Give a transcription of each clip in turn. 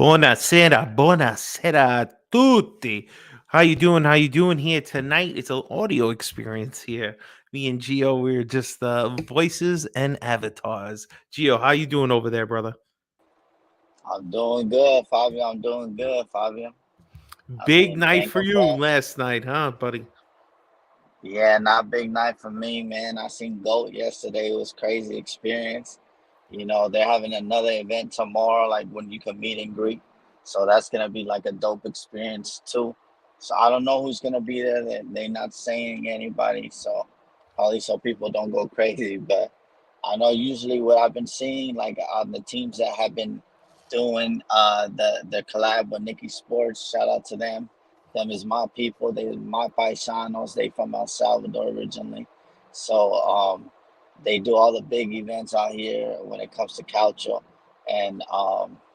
Buonasera, buonasera a tutti. How you doing? How you doing here tonight? It's an audio experience here. Me and Geo, we're just voices and avatars. Geo, how you doing over there, brother? I'm doing good, Fabio. I'm doing good, Fabio. I Big mean, night can't for you complain. last night, huh, buddy? Yeah, not big night for me, man. I seen GOAT yesterday. It was crazy experience. They're having another event tomorrow, like when you can meet and greet. So that's gonna be like a dope experience too. So I don't know who's gonna be there. They're not saying anybody, so probably so people don't go crazy. But I know usually what I've been seeing, like on the teams that have been doing the collab with Nikki Sports. Shout out to them. Them is my people. They my paisanos. They from El Salvador originally. So they do all the big events out here when it comes to culture, and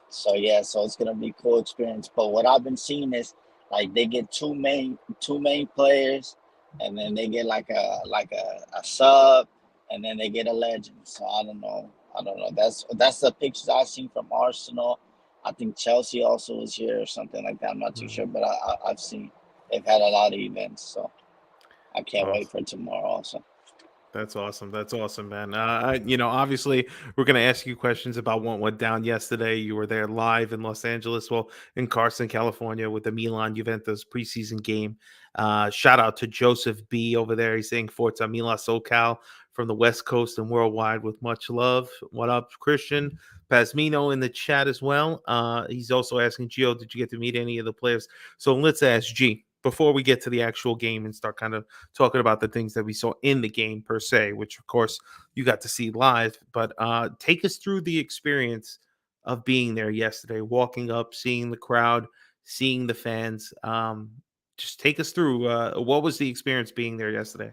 so yeah, so it's gonna be a cool experience. But what I've been seeing is like they get two main players, and then they get like a sub, and then they get a legend. So I don't know. That's the pictures I've seen from Arsenal. I think Chelsea also was here or something like that. I'm not too sure, Mhm. but I've seen they've had a lot of events, so I can't wait Awesome. for tomorrow also. That's awesome. That's awesome, man. Obviously, we're going to ask you questions about what went down yesterday. You were there live in Los Angeles, well, in Carson, California, with the Milan Juventus preseason game. Shout out to Joseph B over there. He's saying Forza Mila SoCal from the West Coast and worldwide with much love. What up, Christian? Pasmino in the chat as well. He's also asking Gio, did you get to meet any of the players? So let's ask G before we get to the actual game and start kind of talking about the things that we saw in the game per se, which of course you got to see live. But take us through the experience of being there yesterday, walking up, seeing the crowd, seeing the fans. Just take us through what was the experience being there yesterday.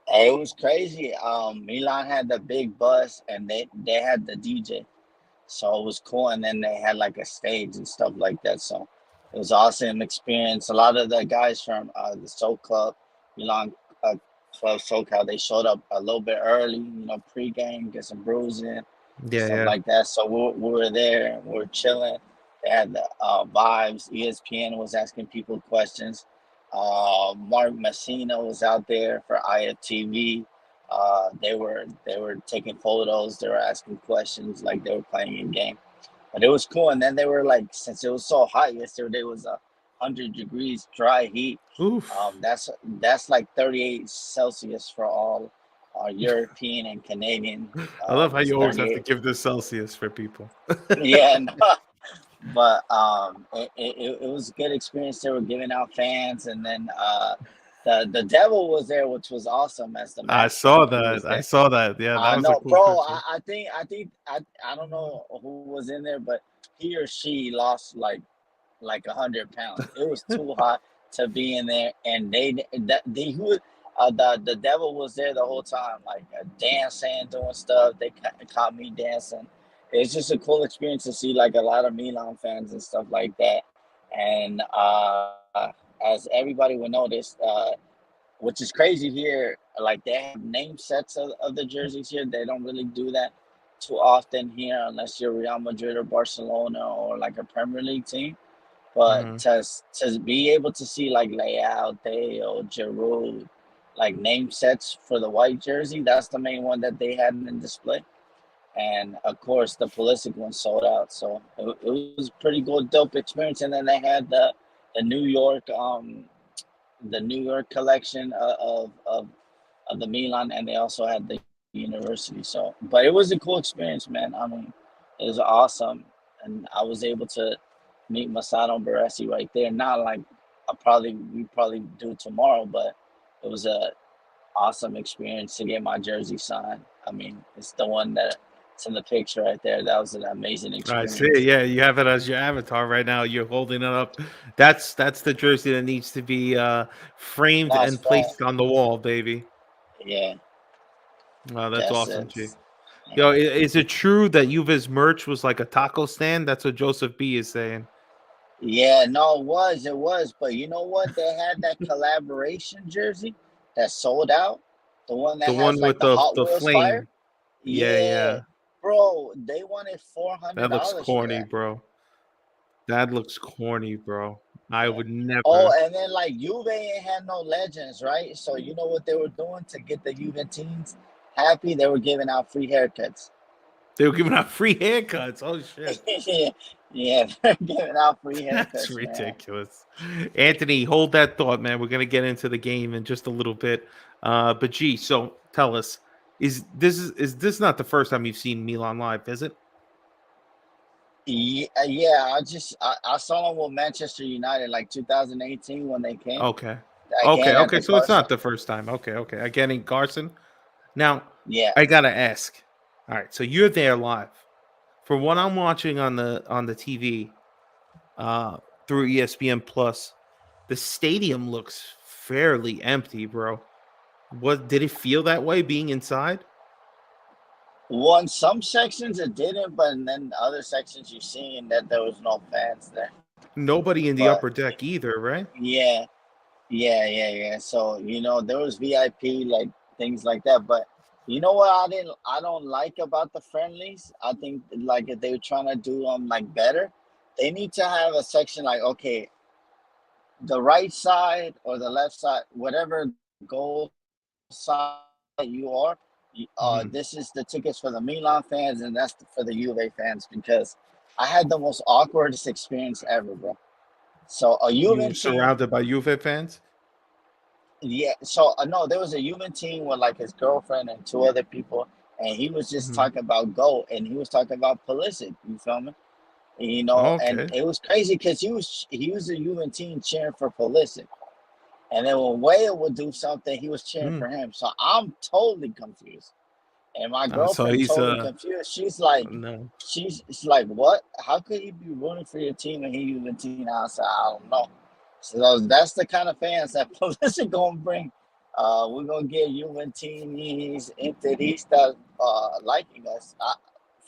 It was crazy. Milan had the big bus and they had the DJ, so it was cool. And then they had like a stage and stuff like that. So it was awesome experience. A lot of the guys from the Soul Club, Milan Club SoCal, they showed up a little bit early. Pregame, get some brews in, Yeah, stuff yeah. like that. So we were there, we were chilling. They had the vibes. ESPN was asking people questions. Mark Messina was out there for IFTV. They were taking photos. They were asking questions like they were playing a game. But it was cool. And then they were like, since it was so hot yesterday, it was 100 degrees dry heat. Oof. That's like 38 Celsius for all European and Canadian. I love how It's you always have to 38. give the Celsius for people. Yeah, no, but it was a good experience. They were giving out fans, and then the devil was there, which was awesome as the I mascot. saw He that. was I there. saw that. Yeah, that was a No, cool bro. picture. I don't know who was in there, but he or she lost like 100 pounds. It was too hot to be in there, and they who the devil was there the whole time, like dancing, doing stuff. They caught me dancing. It's just a cool experience to see like a lot of Milan fans and stuff like that. And as everybody will notice, which is crazy here, like they have name sets of the jerseys here. They don't really do that too often here unless you're Real Madrid or Barcelona or like a Premier League team. But Mhm. to be able to see like Leao, Theo, Giroud, like name sets for the white jersey, that's the main one that they had in display. And of course, the Pulisic one sold out. So it was pretty good, dope experience. And then they had the New York the New York collection of the Milan, and they also had the university. So, but it was a cool experience, man. I mean, it was awesome, and I was able to meet Masato Baresi right there. Not like we probably do tomorrow, but it was a awesome experience to get my jersey signed. I mean, it's the one that it's in the picture right there. That was an amazing I see it. experience. Yeah, you have it as your avatar right now. You're holding it up. That's the jersey that needs to be framed That's and fat. placed on the wall, baby. Yeah, Wow, that's that's awesome, it. G. Yo, Yeah. is it true that Juve's merch was like a taco stand? That's what Joseph B is saying. Yeah, no, it was. But you know what? They had that collaboration jersey that sold out. The one The that one has like with the Hot the Wheels fire. flame. Yeah, Yeah, yeah. bro, they wanted four hundred That looks dollars for corny, that. bro. That looks corny, bro. I Yeah. would Oh, never. and then like Juve ain't had no legends, right? So you know what they were doing to get the Juventines happy? They were giving out free haircuts. They were giving out free haircuts. Oh shit. Yeah, yeah, they're giving out free That's haircuts, man. ridiculous. Anthony, hold that thought, man. We're gonna get into the game in just a little bit. But gee, so tell us, is this not the first time you've seen Milan live, is it? Yeah, yeah. I saw them with Manchester United like 2018 when they came Okay. Okay, again at okay. the So it's Carson. not the first time. Okay, okay. Again in Carson. Now, Yeah, I gotta ask. All right, so you're there live. For what I'm watching on the TV, uh, through ESPN Plus, the stadium looks fairly empty, bro. What did it feel that way being inside? one some sections it didn't, but then other sections you seen that there was no fans there. Nobody in the But upper deck either, right? yeah, yeah. So there was VIP like things like that. But you know what I don't like about the friendlies. I think like if they were trying to do them like better, they need to have a section like okay, the right side or the left side, whatever goal side you are. Mhm. This is the tickets for the Milan fans, and that's for the Juve fans because I had the most awkwardest experience ever, bro. So a You were Juve team. surrounded by Juve fans? Yeah, so no, there was a human team with like his girlfriend and two other people, and he was just Mhm. talking about goat, and he was talking about Pulisic. You feel me? And Okay. it was crazy because he was a human team cheering for Pulisic, and then when Wade would do something, he was cheering Mm. for him. So I'm totally confused. And my So girlfriend he's totally confused. no. She's like, what? How could you be rooting for your team and he even team outside? I don't know. So that's the kind of fans that Pulisic gonna bring. We're gonna get Juventines, Interistas liking us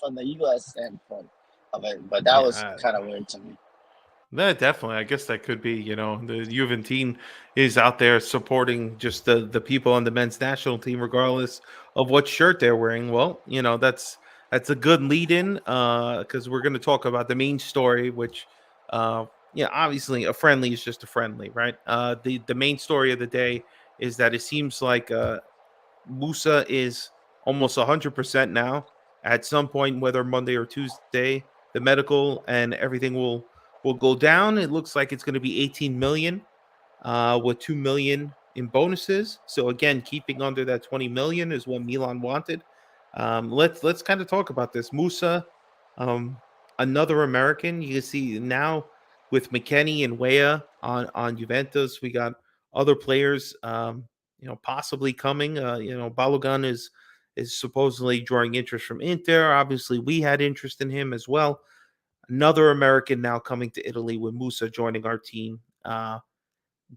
from the U.S. standpoint of it. But that was Yeah. kind of weird to me. No, definitely. I guess that could be, the Juventus is out there supporting just the people on the men's national team, regardless of what shirt they're wearing. Well, that's a good lead in, because we're going to talk about the main story, which, yeah, obviously a friendly is just a friendly, right? The main story of the day is that it seems like Musah is almost 100% now. At some point, whether Monday or Tuesday, the medical and everything will go down. It looks like it's going to be 18 million, with 2 million in bonuses. So again, keeping under that 20 million is what Milan wanted. Let's kind of talk about this. Musah, um, another American. You can see now with McKennie and Weah on Juventus, we got other players, possibly coming. Balogun is supposedly drawing interest from Inter. Obviously, we had interest in him as well. Another American now coming to Italy with Musah joining our team.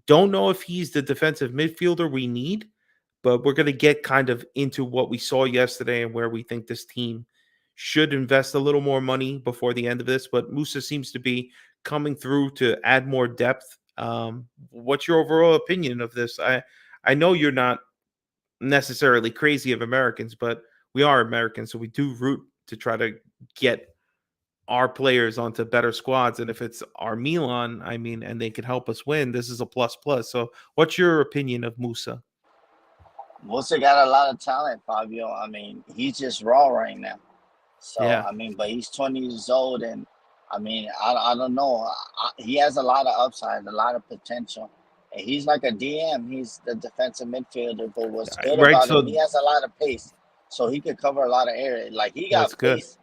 Don't know if he's the defensive midfielder we need, but we're going to get kind of into what we saw yesterday and where we think this team should invest a little more money before the end of this. But Musah seems to be coming through to add more depth. What's your overall opinion of this? I know you're not necessarily crazy of Americans, but we are Americans, so we do root to try to get our players onto better squads. And if it's our Milan, I mean, and they can help us win, this is a plus plus. So, what's your opinion of Musah? Musa got a lot of talent, Fabio. I mean, he's just raw right now. So Yeah, I mean, but he's 20 years old, and I mean, I don't know. He has a lot of upside, a lot of potential, and he's like a DM. He's the defensive midfielder. But what's good right. about him, he So has a lot of pace, so he could cover a lot of area. Like he that's got good. pace,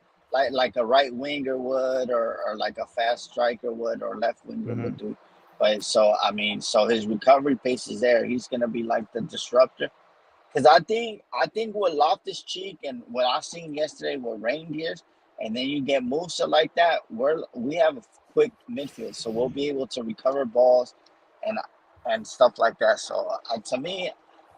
like a right winger would, or like a fast striker would, or left winger would Hmm. do. But so I mean, so his recovery pace is there. He's gonna be like the disruptor. Because I think with Loftus Cheek and what I seen yesterday with reindeers, and then you get Musa like that, we have a quick midfield, so we'll be able to recover balls and stuff like that. So to me,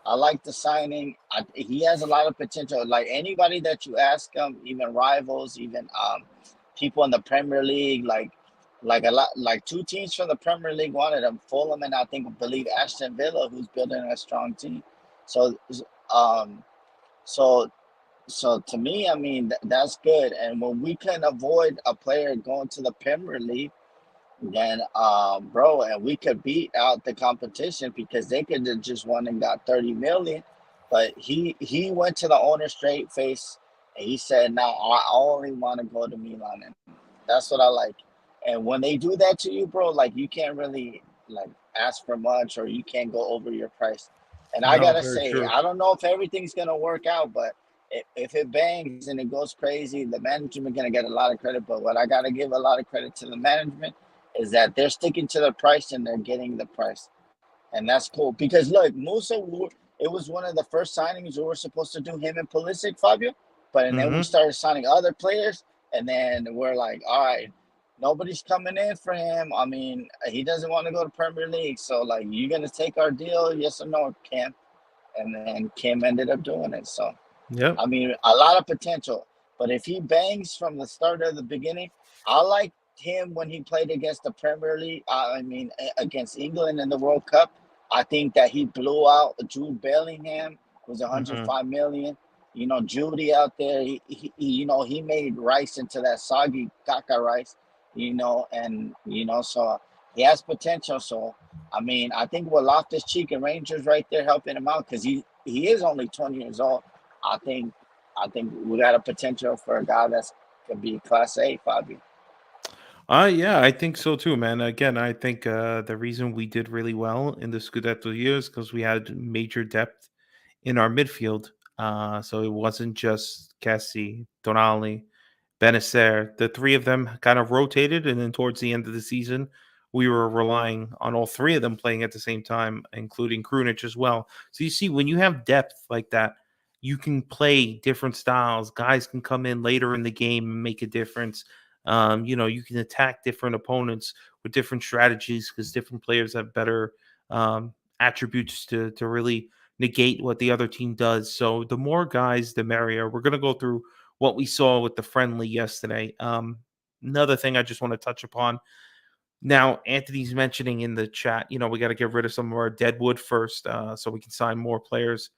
I like the signing. He has a lot of potential. Like anybody that you ask him, even rivals, even people in the Premier League, like a lot, like two teams from the Premier League wanted him, Fulham and I think believe Aston Villa, who's building a strong team. So um, so so to me, I mean that's good. And when we can avoid a player going to the Premier League, then bro, and we could beat out the competition because they could have just won and got 30 million. But he went to the owner straight face and he said, "Now I only want to go to Milan," and that's what I like. And when they do that to you, bro, like you can't really like ask for much or you can't go over your price. And I No, gotta very say, true. I don't know if everything's gonna work out, but if it bangs and it goes crazy, the management gonna get a lot of credit. But what I gotta give a lot of credit to the management is that they're sticking to the price and they're getting the price, and that's cool. Because look, Musah, it was one of the first signings we were supposed to do him and Pulisic, Fabio, but and then we Hmm. started signing other players, and then we're like, all right, nobody's coming in for him. I mean, he doesn't want to go to Premier League, so like, you gonna take our deal, yes or no, Cam? And then Kim ended up doing it. So Yep. I mean, a lot of potential. But if he bangs from the start of the beginning, I like him when he played against the Premier League. I mean, against England in the World Cup. I think that he blew out Jude Bellingham, was Hmm. 105 million. You know, Judy out there. He made Rice into that soggy Kaka Rice. And so he has potential. So I mean, I think with Loftus Cheek and Rangers right there helping him out because he is only 20 years old. I think I think we got a potential for a guy that's could be class A, Fabio. Yeah, I think so too, man. Again, I think the reason we did really well in the Scudetto years because we had major depth in our midfield. So it wasn't just Cassie, Tonali, Benacer. The three of them kind of rotated, and then towards the end of the season, we were relying on all three of them playing at the same time, including Krunic as well. So you see, when you have depth like that, you can play different styles. Guys can come in later in the game and make a difference. You can attack different opponents with different strategies because different players have better attributes to really negate what the other team does. So the more guys, the merrier. We're going to go through what we saw with the friendly yesterday. Another thing I just want to touch upon. Now, Anthony's mentioning in the chat, we got to get rid of some of our deadwood first so we can sign more players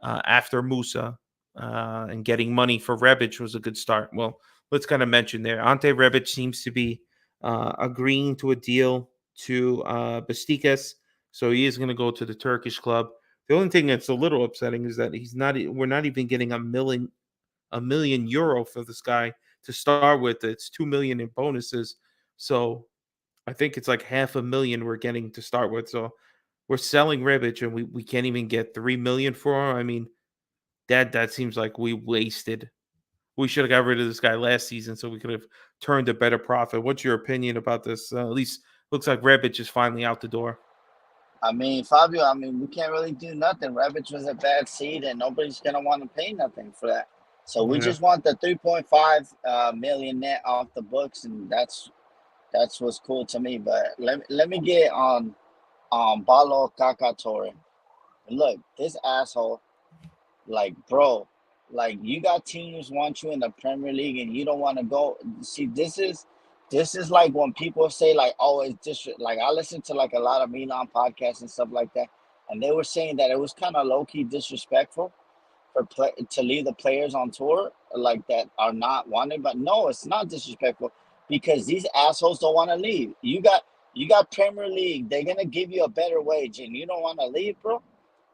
after Musah, and getting money for Rebic was a good start. Well, let's kind of mention there. Ante Rebic seems to be agreeing to a deal to Besiktas, so he is going to go to the Turkish club. The only thing that's a little upsetting is that he's not. We're not even getting a million euro for this guy to start with. It's 2 million in bonuses, so I think it's like half a million we're getting to start with. So we're selling Rebic, and we can't even get 3 million for him. I mean, that seems like we wasted. We should have got rid of this guy last season so we could have turned a better profit. What's your opinion about this? At least looks like Rebic is finally out the door. I mean, Fabio, I mean, we can't really do nothing. Rabbits was a bad seed, and nobody's gonna want to pay nothing for that. So we Yeah. just want the 3.5 million net off the books, and that's what's cool to me. But let me get on Balo Kakatore. Look, this asshole, like, bro, like, you got teams want you in the Premier League and you don't want to go. See, this is like when people say like, oh, it's just like, I listen to like a lot of Milan podcasts and stuff like that, and they were saying that it was kind of low key disrespectful to leave the players on tour like that are not wanted. But no, it's not disrespectful because these assholes don't want to leave. You got Premier League. They're gonna give you a better wage, and you don't want to leave, bro.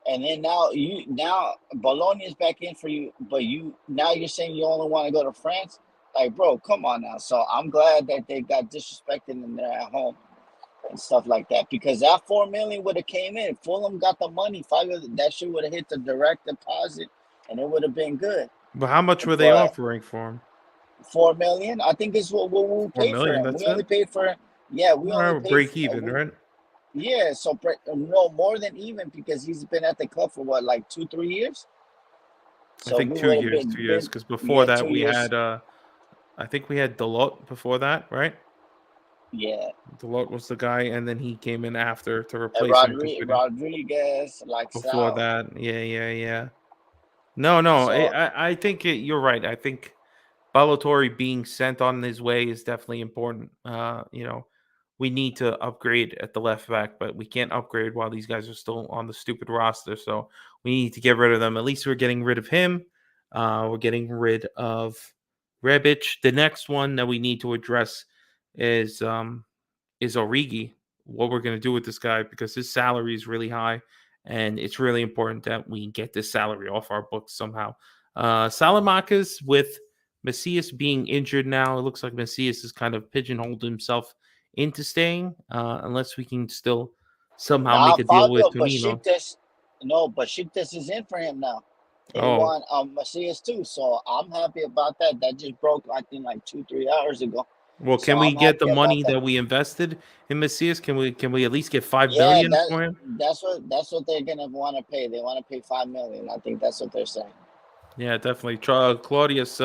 And then now Bologna is back in for you, but you're saying you only want to go to France, like, bro, come on now. So I'm glad that they got disrespected and they're at home and stuff like that because that 4 million would have came in. Fulham got the money. That shit would have hit the direct deposit, and it would have been good. But how much were they But offering for him? 4 million, I think is what we Four paid for million. him. That's We it. only paid for, yeah, we All right, only we'll paid. break even, right? Yeah, so no more than even because he's been at the club for what, like 2 3 years. I So think we two would have years, been 2 years. been Because before yeah, that, two we years. had, I think we had Delot before that, right? Yeah, Delot was the guy, and then he came in after to and replace him because we didn't. Rodriguez, like Before Sal. that, yeah, yeah, yeah. No, no, So I think you're right. I think Balotelli being sent on his way is definitely important. We need to upgrade at the left back, but we can't upgrade while these guys are still on the stupid roster. So we need to get rid of them. At least we're getting rid of him. We're getting rid of Rebic. The next one that we need to address is is Origi, what we're going to do with this guy because his salary is really high, and it's really important that we get this salary off our books somehow. Salamakis with Macias being injured now, it looks like Macias has kind of pigeonholed himself into staying, unless we can still somehow Nah, make a deal Fabio, with but Firmino. Besiktas, no, but Besiktas is in for him now. They Oh, want Macias too, so I'm happy about that. That just broke, I think, like 2 3 hours ago. well, So can we I'm get the happy about money that. that we invested in Macias? Can we at least get 5 Yeah, billion that for him? that's what they're gonna want to pay. They want to pay 5 million. I think that's what they're saying. Yeah, definitely. Claudius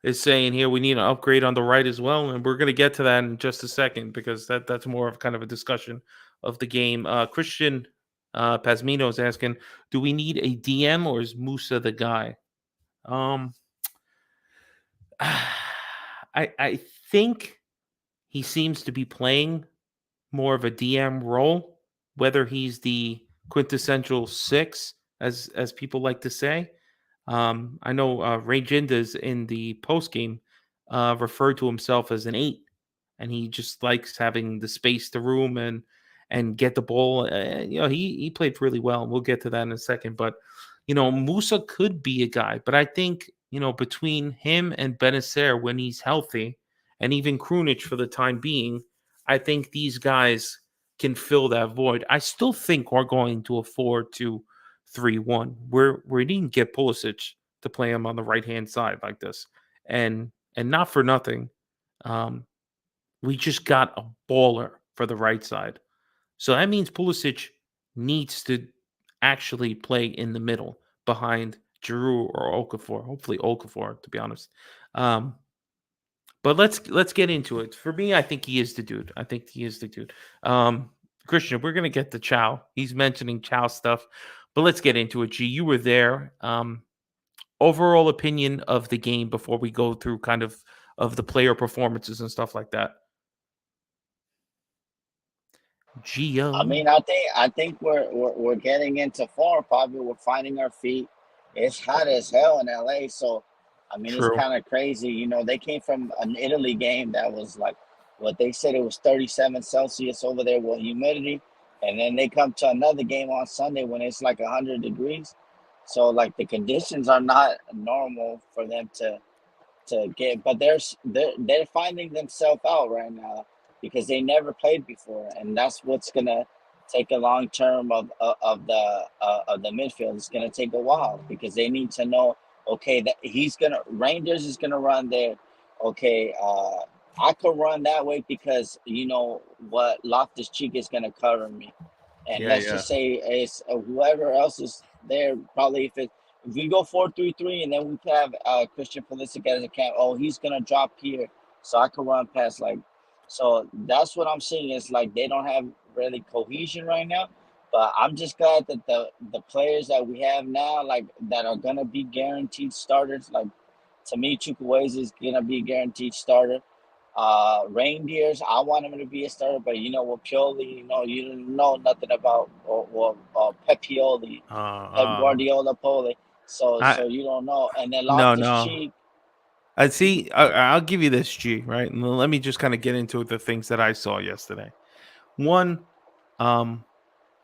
is saying here we need an upgrade on the right as well, and we're going to get to that in just a second because that's more of kind of a discussion of the game. Christian Pasmino is asking, do we need a DM or is Musa the guy? Um, I think he seems to be playing more of a DM role, whether he's the quintessential six, as people like to say. I know Ray Gindas in the post game referred to himself as an eight, and he just likes having the space, the room, and get the ball. He played really well. We'll get to that in a second, but Musa could be a guy, but I think between him and Benacer when he's healthy, and even Krunic for the time being, I think these guys can fill that void. I still think we're going to a 4-2-3-1. We didn't get Pulisic to play him on the right hand side like this, and not for nothing. Um, we just got a baller for the right side, so that means Pulisic needs to actually play in the middle behind Giroud or Okafor. Hopefully Okafor, to be honest. Um, but let's get into it. For me, I think he is the dude. I think he is the dude. Um, Christian, we're gonna get to Chow. He's mentioning Chow stuff, but let's get into it. G, you were there. Overall opinion of the game before we go through kind of the player performances and stuff like that. I Geo, mean, I think we're getting into form, Fabio. We're finding our feet. It's hot as hell in LA, so I mean, it's true. kind of crazy. They came from an Italy game that was like what they said it was 37 Celsius over there with humidity, and then they come to another game on Sunday when it's like 100 degrees. So like the conditions are not normal for them to get, but they're finding themselves out right now because they never played before, and that's what's gonna take a long term of the midfield. It's gonna take a while because they need to know. Okay, that he's gonna Rangers is gonna run there. Okay, I could run that way because you know what Loftus Cheek is gonna cover me, and Yeah, let's yeah. just say it's whoever else is there. Probably if we go 4-3-3, and then we have Christian Pulisic as a camp, oh, he's gonna drop here, so I can run past like. So that's what I'm seeing is like they don't have really cohesion right now. But I'm just glad that the players that we have now, like that are gonna be guaranteed starters, like to me, Chukwueze is gonna be a guaranteed starter. Reindeers, I want him to be a starter, but you know what, Pioli, you don't know nothing about or Pep Pioli, Pep Uh, Guardiola Poli. So I you don't know. And then no, Loftus no. Cheek, I see. I'll give you this, G. Right, and let me just kind of get into the things that I saw yesterday. One, um,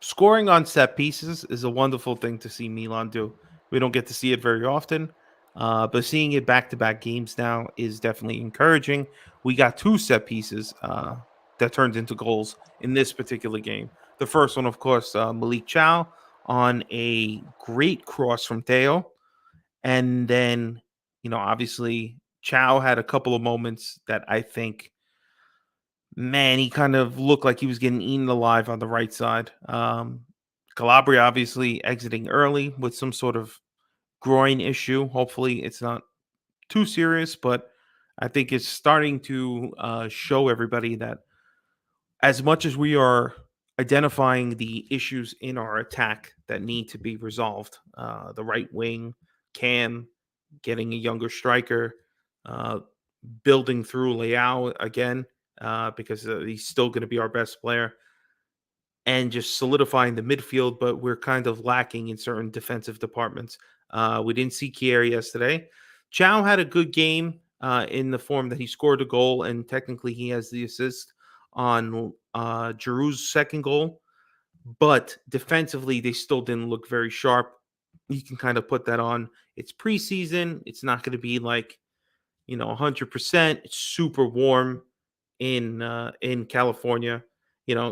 scoring on set pieces is a wonderful thing to see Milan do. We don't get to see it very often, but seeing it back to back games now is definitely encouraging. We got two set pieces that turned into goals in this particular game. The first one, of course, Malik Chow on a great cross from Theo. And then, obviously, Chow had a couple of moments that I think, man, he kind of looked like he was getting eaten alive on the right side. Calabria obviously exiting early with some sort of groin issue. Hopefully, it's not too serious, but I think it's starting to show everybody that as much as we are identifying the issues in our attack that need to be resolved, the right wing, Cam, getting a younger striker, uh, building through Leao again, because he's still going to be our best player, and just solidifying the midfield, but we're kind of lacking in certain defensive departments. We didn't see Kier yesterday. Chow had a good game in the form that he scored a goal, and technically he has the assist on Giroud's second goal, but defensively they still didn't look very sharp. You can kind of put that on. It's preseason. It's not going to be like 100%. It's super warm in California.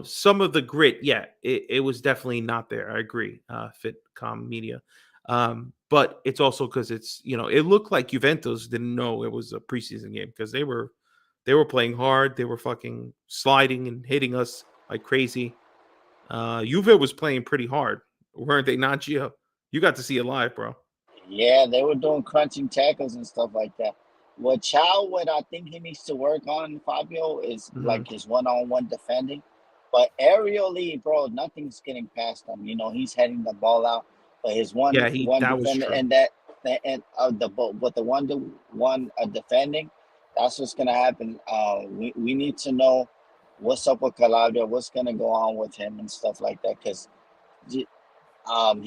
Some of the grit, yeah, it was definitely not there. I agree. Fitcom Media. But it's also because it looked like Juventus didn't know it was a preseason game because they were playing hard. They were fucking sliding and hitting us like crazy. Juve was playing pretty hard, weren't they? Not Gio. You got to see it live, bro. Yeah, they were doing crunching tackles and stuff like that. What I think he needs to work on, Fabio, is Hmm. like his one-on-one defending. But aerially, bro, nothing's getting past him. He's heading the ball out. But his one Yeah, he one that was defender true. and that and the but the one to one defending, that's what's gonna happen. We need to know what's up with Calabria, what's gonna go on with him and stuff like that. Because he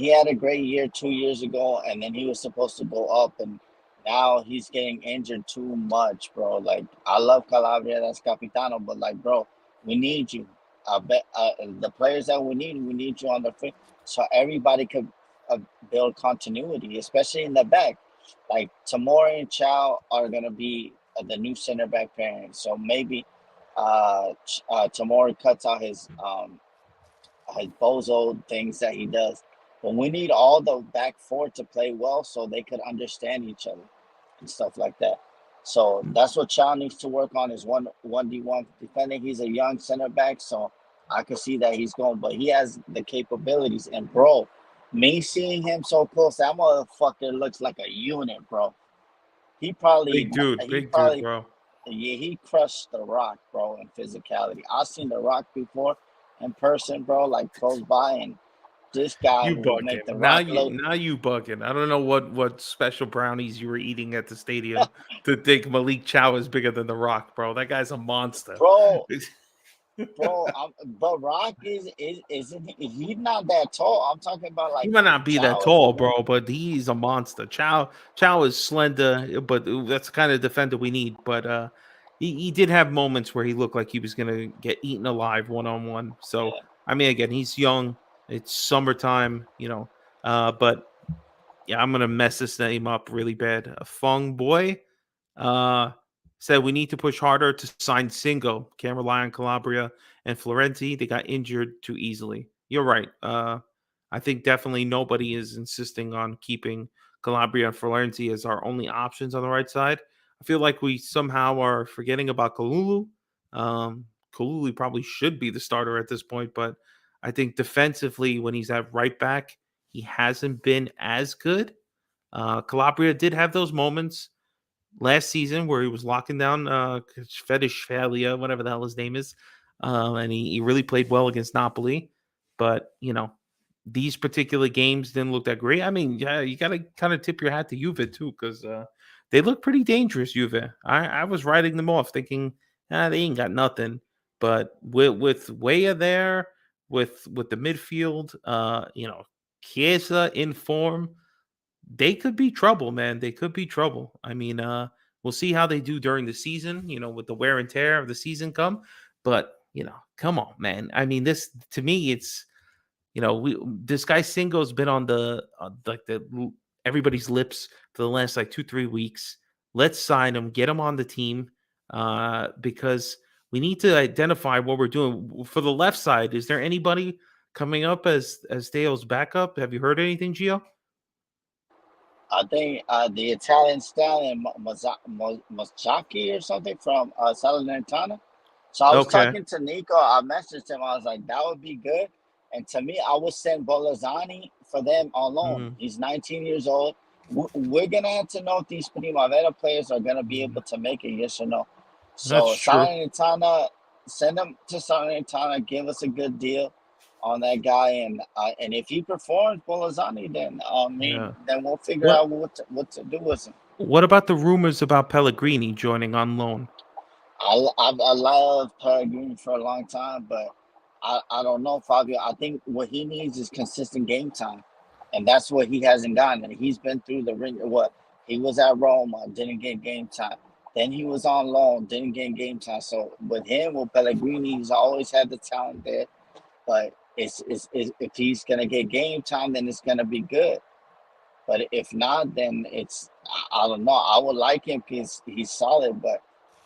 had a great year 2 years ago, and then he was supposed to go up, and now he's getting injured too much, bro. Like, I love Calabria, that's Capitano, but like, bro, we need you. I bet the players that we need you on the field, so everybody could uh, build continuity, especially in the back. Like Tamori and Chow are gonna be the new center back pairing, so maybe Tamori cuts out his bozo things that he does. But we need all the back four to play well so they could understand each other and stuff like that. So that's what Chow needs to work on is one D one defending. He's a young center back, so I could see that he's going, but he has the capabilities. And bro, me seeing him so close, that motherfucker looks like a unit, bro. He probably he Big dude, probably bro. yeah, he crushed The Rock, bro, in physicality. I've seen The Rock before in person, bro, like close by, and this guy You will make bugging. The Now Rock you look, now you bugging. I don't know what special brownies you were eating at the stadium to think Malik Chow is bigger than The Rock, bro. That guy's a monster. bro. Bro, but Rock isn't he's not that tall. I'm talking about He like might not be that Chow is tall, big. bro, but he's a monster. Chow is slender, but that's the kind of defender we need. But he did have moments where he looked like he was gonna get eaten alive 1-on-1. So Yeah. I mean, again, he's young. It's summertime. But yeah, I'm gonna mess this name up really bad. Fung Boy uh, said we need to push harder to sign Singo. Can't rely on Calabria and Florenti. They got injured too easily. You're right. I think definitely nobody is insisting on keeping Calabria and Florenti as our only options on the right side. I feel like we somehow are forgetting about Kalulu. Um, Kalulu probably should be the starter at this point, but I think defensively, when he's at right back, he hasn't been as good. Calabria did have those moments last season where he was locking down Fedish whatever the hell his name is. And he really played well against Napoli. But, these particular games didn't look that great. I mean, yeah, you got to kind of tip your hat to Juve too, because they look pretty dangerous, Juve. I was writing them off thinking, they ain't got nothing. But with Weah there, with the midfield, Chiesa in form, they could be trouble, man. They could be trouble. I mean, we'll see how they do during the season, with the wear and tear of the season come. But, come on, man. I mean, this to me, it's we this guy Singo's been on the everybody's lips for the last like 2-3 weeks. Let's sign him, get him on the team, because we need to identify what we're doing for the left side. Is there anybody coming up as Dale's backup? Have you heard anything, Gio? I think the Italian stallion Mazzocchi or something from Salernitana. So I was Okay. talking to Nico. I messaged him. I was like, that would be good. And to me, I would send Bolazzani for them on loan. Mhm. He's 19 years old. We're gonna have to know if these Primavera players are gonna be able Mhm. to make it, yes or no. That's So true. Salernitana, send them to Salernitana. Give us a good deal on that guy, and if he performs Bolazzani, then Yeah. then we'll figure What out what to do with him. what about the rumors about Pellegrini joining on loan? I love Pellegrini for a long time, but I don't know, Fabio. I think what he needs is consistent game time, and that's what he hasn't gotten. And he's been through the ring. What he was at Rome, didn't get game time. Then he was on loan, didn't get game time. So with him, with Pellegrini, he's always had the talent there. But it's if he's gonna get game time, then it's gonna be good. But if not, then I don't know. I would like him because he's solid. But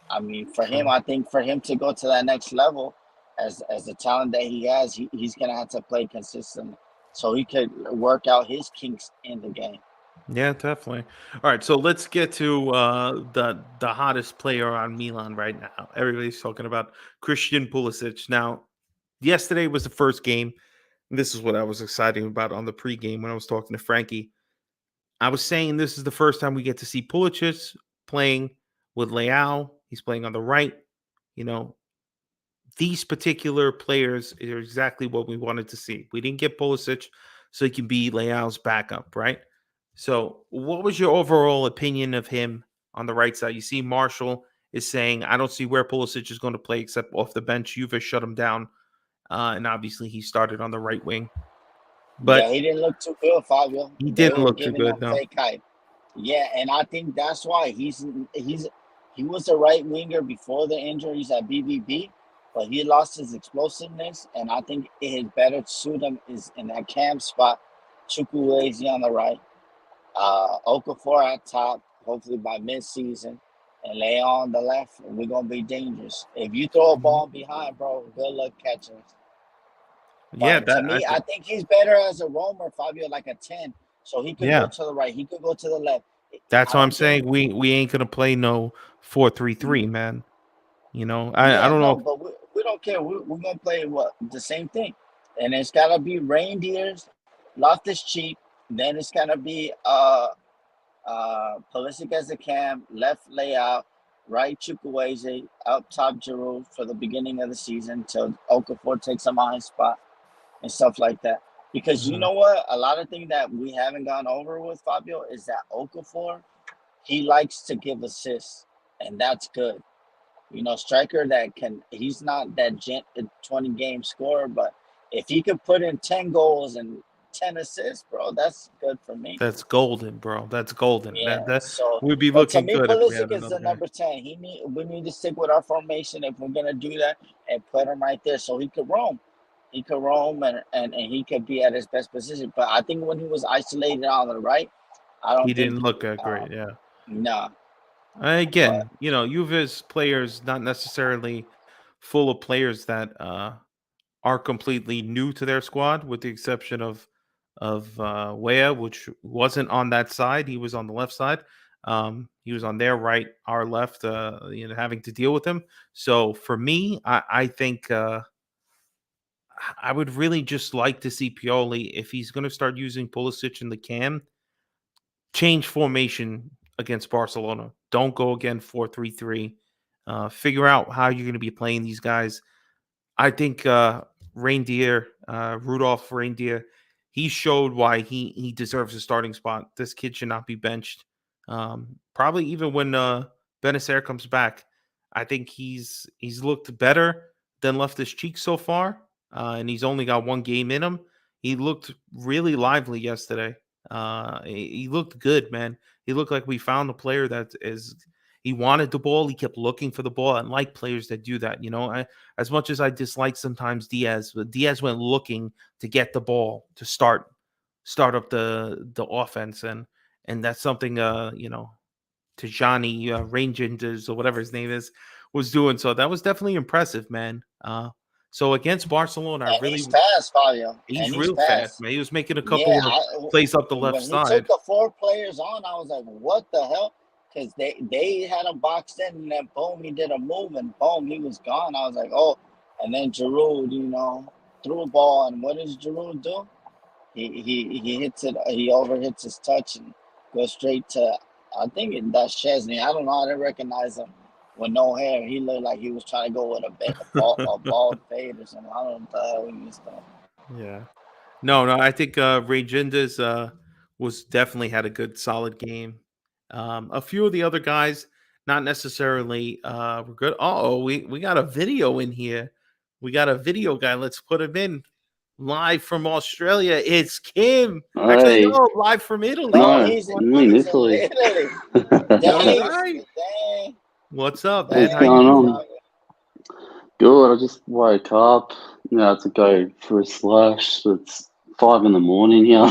I mean, for him, True. I think for him to go to that next level, as the talent that he has, he's gonna have to play consistent, so he could work out his kinks in the game. Yeah, definitely. All right, so let's get to the hottest player on Milan right now. Everybody's talking about Christian Pulisic. Now, yesterday was the first game. This is what I was excited about on the pregame when I was talking to Frankie. I was saying this is the first time we get to see Pulisic playing with Leao. He's playing on the right. You know, these particular players are exactly what we wanted to see. We didn't get Pulisic, so he can be Leao's backup, right? So, what was your overall opinion of him on the right side? You see, Marshall is saying, I don't see where Pulisic is going to play except off the bench. Juve shut him down, and obviously he started on the right wing, Yeah, but he didn't look too good, Fabio. he They didn't were look too giving him good. No, fake hype. Yeah, and I think that's why he was a right winger before the injuries at BBB, but he lost his explosiveness, and I think his better suit him is in that cam spot. Chukwueze on the right, Okafor at top, hopefully by mid-season, and Leon on the left. We're gonna be dangerous. If you throw a Mhm. ball behind, bro, good luck catching it. Yeah, But to that I me, I think. think he's better as a roamer, Fabio, like a 10. So he could go Yeah, to the right, he could go to the left. that's I why I'm don't think, saying we ain't gonna play no 4-3-3, man. You know, I yeah, don't know. no, but we don't care. We're going to play what? The same thing. And it's got to be reindeers, Loftus Cheek. Then it's got to be Pulisic as a cam, left layout, right Chukwueze, up top Giroud for the beginning of the season till Okafor takes a mind spot and stuff like that. Because you Mhm. know what? A lot of things that we haven't gone over with Fabio is that Okafor, he likes to give assists, and that's good. You know, striker that can, he's not that 20 game scorer, but if he could put in 10 goals and 10 assists, bro, that's good for me. That's golden, bro. That's golden. Yeah. That So, we'd be but to looking me, good if we Pulisic had is another the guy. number 10. We need to stick with our formation if we're gonna do that and put him right there so he could roam. He could roam and he could be at his best position. But I think when he was isolated on the right, I He don't think didn't look that uh great. Yeah. nah. But Again, you know, Juve's players not necessarily full of players that are completely new to their squad, with the exception of Wea, which wasn't on that side. He was on the left side. He was on their right, our left. You know, having to deal with him. So for me, I think I would really just like to see Pioli, if he's going to start using Pulisic in the cam, change formation against Barcelona. Don't go again 4-3-3. Figure out how you're going to be playing these guys. I think Rudolph Reindeer, he showed why he deserves a starting spot. This kid should not be benched. Probably even when Benacer comes back, I think he's looked better than left his cheek so far, and he's only got one game in him. He looked really lively yesterday. He looked good, man. He looked like we found a player that is. He wanted the ball. He kept looking for the ball. And like players that do that, you know, as much as I dislike sometimes Diaz, but Diaz went looking to get the ball to start up the offense, and that's something you know, Tijani Rangers or whatever his name is was doing. So that was definitely impressive, man. So against Barcelona, I and really he's fast, Fabio. he's And he's real fast, fast. man. He was making a Yeah, couple of plays up the left when he took side. the four players on, I was like, "What the hell?" Because they had him boxed in, and then boom, he did a move, and boom, he was gone. I was like, "Oh!" And then Giroud, you know, threw a ball, and what does Giroud do? He hits it. He overhits his touch and goes straight to. I think that's Chesney. I don't know. I didn't recognize him with no hair. He looked like he was trying to go with a bald fade or something. I don't know what the hell he was doing. Yeah. No, I think Ray Gindas was definitely had a good solid game. A few of the other guys, not necessarily were good. Oh, we got a video in here. We got a video guy. Let's put him in live from Australia. It's Kim. Actually, Hey, no, live from Italy. No, no, What's he's going you on? mean he's in Italy? Italy. All Dang, right. dang. What's up, man? What's Hey, How you going doing? on? Fabio. Good. I just woke up. To go for a slash. It's 5 in the morning here.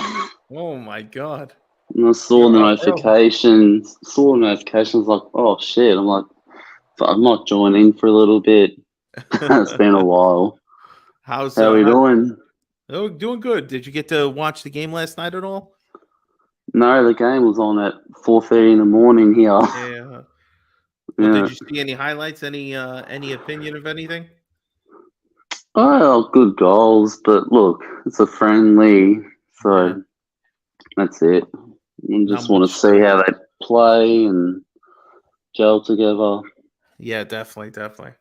Oh my God, And I saw you're the up early. notifications. Like, oh shit. I'm like, I might join in for a little bit. It's been a while. How's How are we how? doing? Oh, doing good. Did you get to watch the game last night at all? No, the game was on at 4:30 in the morning here. Yeah. Well, did Yeah. you see any highlights? Any opinion of anything? Oh, good goals, but look, it's a friendly, Yeah. so that's it. I Not just want to much see to. how they play and gel together. Yeah, definitely, definitely.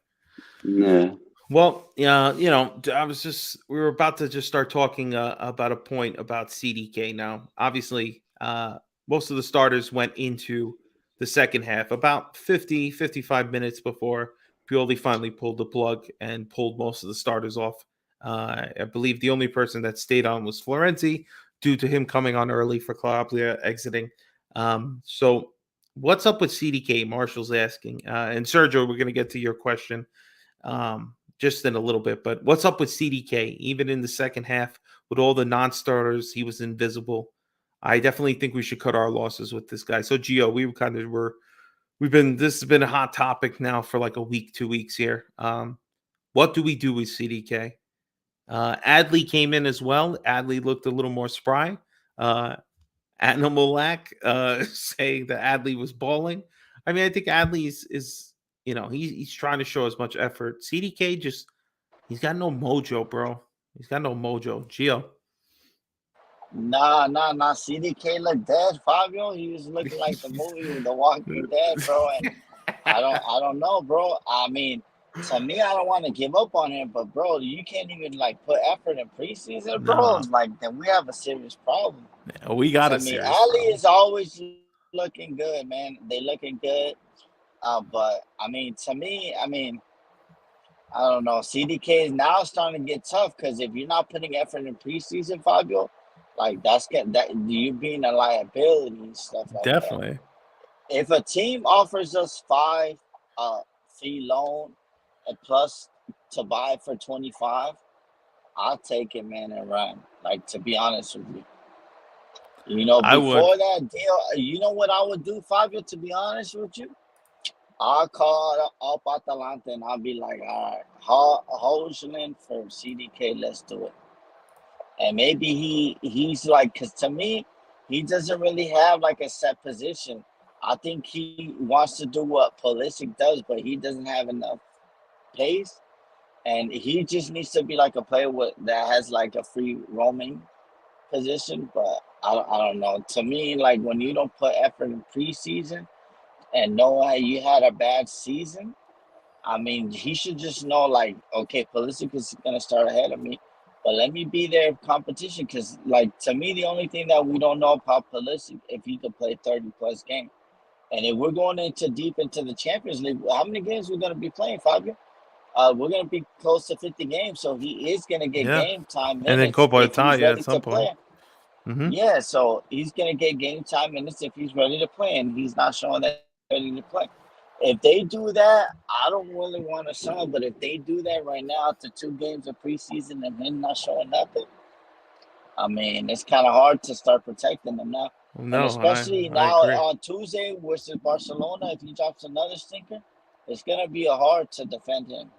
Yeah. Well, yeah, we were about to just start talking about a point about CDK now. Obviously, most of the starters went into the second half about 50, 55 minutes before Pioli finally pulled the plug and pulled most of the starters off. I believe the only person that stayed on was Florenzi due to him coming on early for Calabria exiting. So, what's up with CDK? Marshall's asking. And Sergio, we're going to get to your question just in a little bit. But what's up with CDK? Even in the second half, with all the non-starters, he was invisible. I definitely think we should cut our losses with this guy. So Gio, we've been this has been a hot topic now for like a week, 2 weeks here. What do we do with CDK? Adley came in as well. Adley looked a little more spry. Uh, Animalac saying that Adley was balling. I mean, I think Adley is he's trying to show as much effort. CDK just he's got no mojo, bro. He's got no mojo. Gio. Nah. CDK looked dead, Fabio. He was looking like the movie with The Walking Dead, bro. And I don't know, bro. I mean, to me, I don't want to give up on him, but bro, you can't even like put effort in preseason, bro. No, Like, then we have a serious problem. we got To a me, serious Ali problem. is always looking good, man. They looking good. But I mean, to me, I don't know. CDK is now starting to get tough because if you're not putting effort in preseason, Fabio, like that you being a liability and stuff like that. Definitely. If a team offers us five fee loan and plus to buy for 25, I'll take it, man, and run. Like, to be honest with you. I would. Before that deal, you know what I would do, Fabio, to be honest with you? I'll call up Atalanta and I'll be like, all right, Hojlund for CDK, let's do it. And maybe he's like, because to me, he doesn't really have like a set position. I think he wants to do what Pulisic does, but he doesn't have enough pace. And he just needs to be like a player that has like a free roaming position. But I don't know. To me, like when you don't put effort in preseason and know how you had a bad season, I mean, he should just know, like, okay, Pulisic is gonna start ahead of me, but let me be their competition. Because, like, to me, the only thing that we don't know about Pulisic if he could play 30 plus games, and if we're going into deep into the Champions League, how many games we're gonna be playing, Fabio? We're gonna be close to 50 games, so he is gonna get Yeah. game time And then minutes Copa if he's Italia at ready to some point. play. Hmm. Yeah, so he's gonna get game time minutes if he's ready to play, and he's not showing that he's ready to play. If they do that, I don't really want to sell, but if they do that right now after 2 games of preseason and him not showing nothing, I mean, it's kind of hard to start protecting them now. And No, especially I now agree. on Tuesday versus Barcelona, if he drops another stinker, it's gonna be hard to defend him.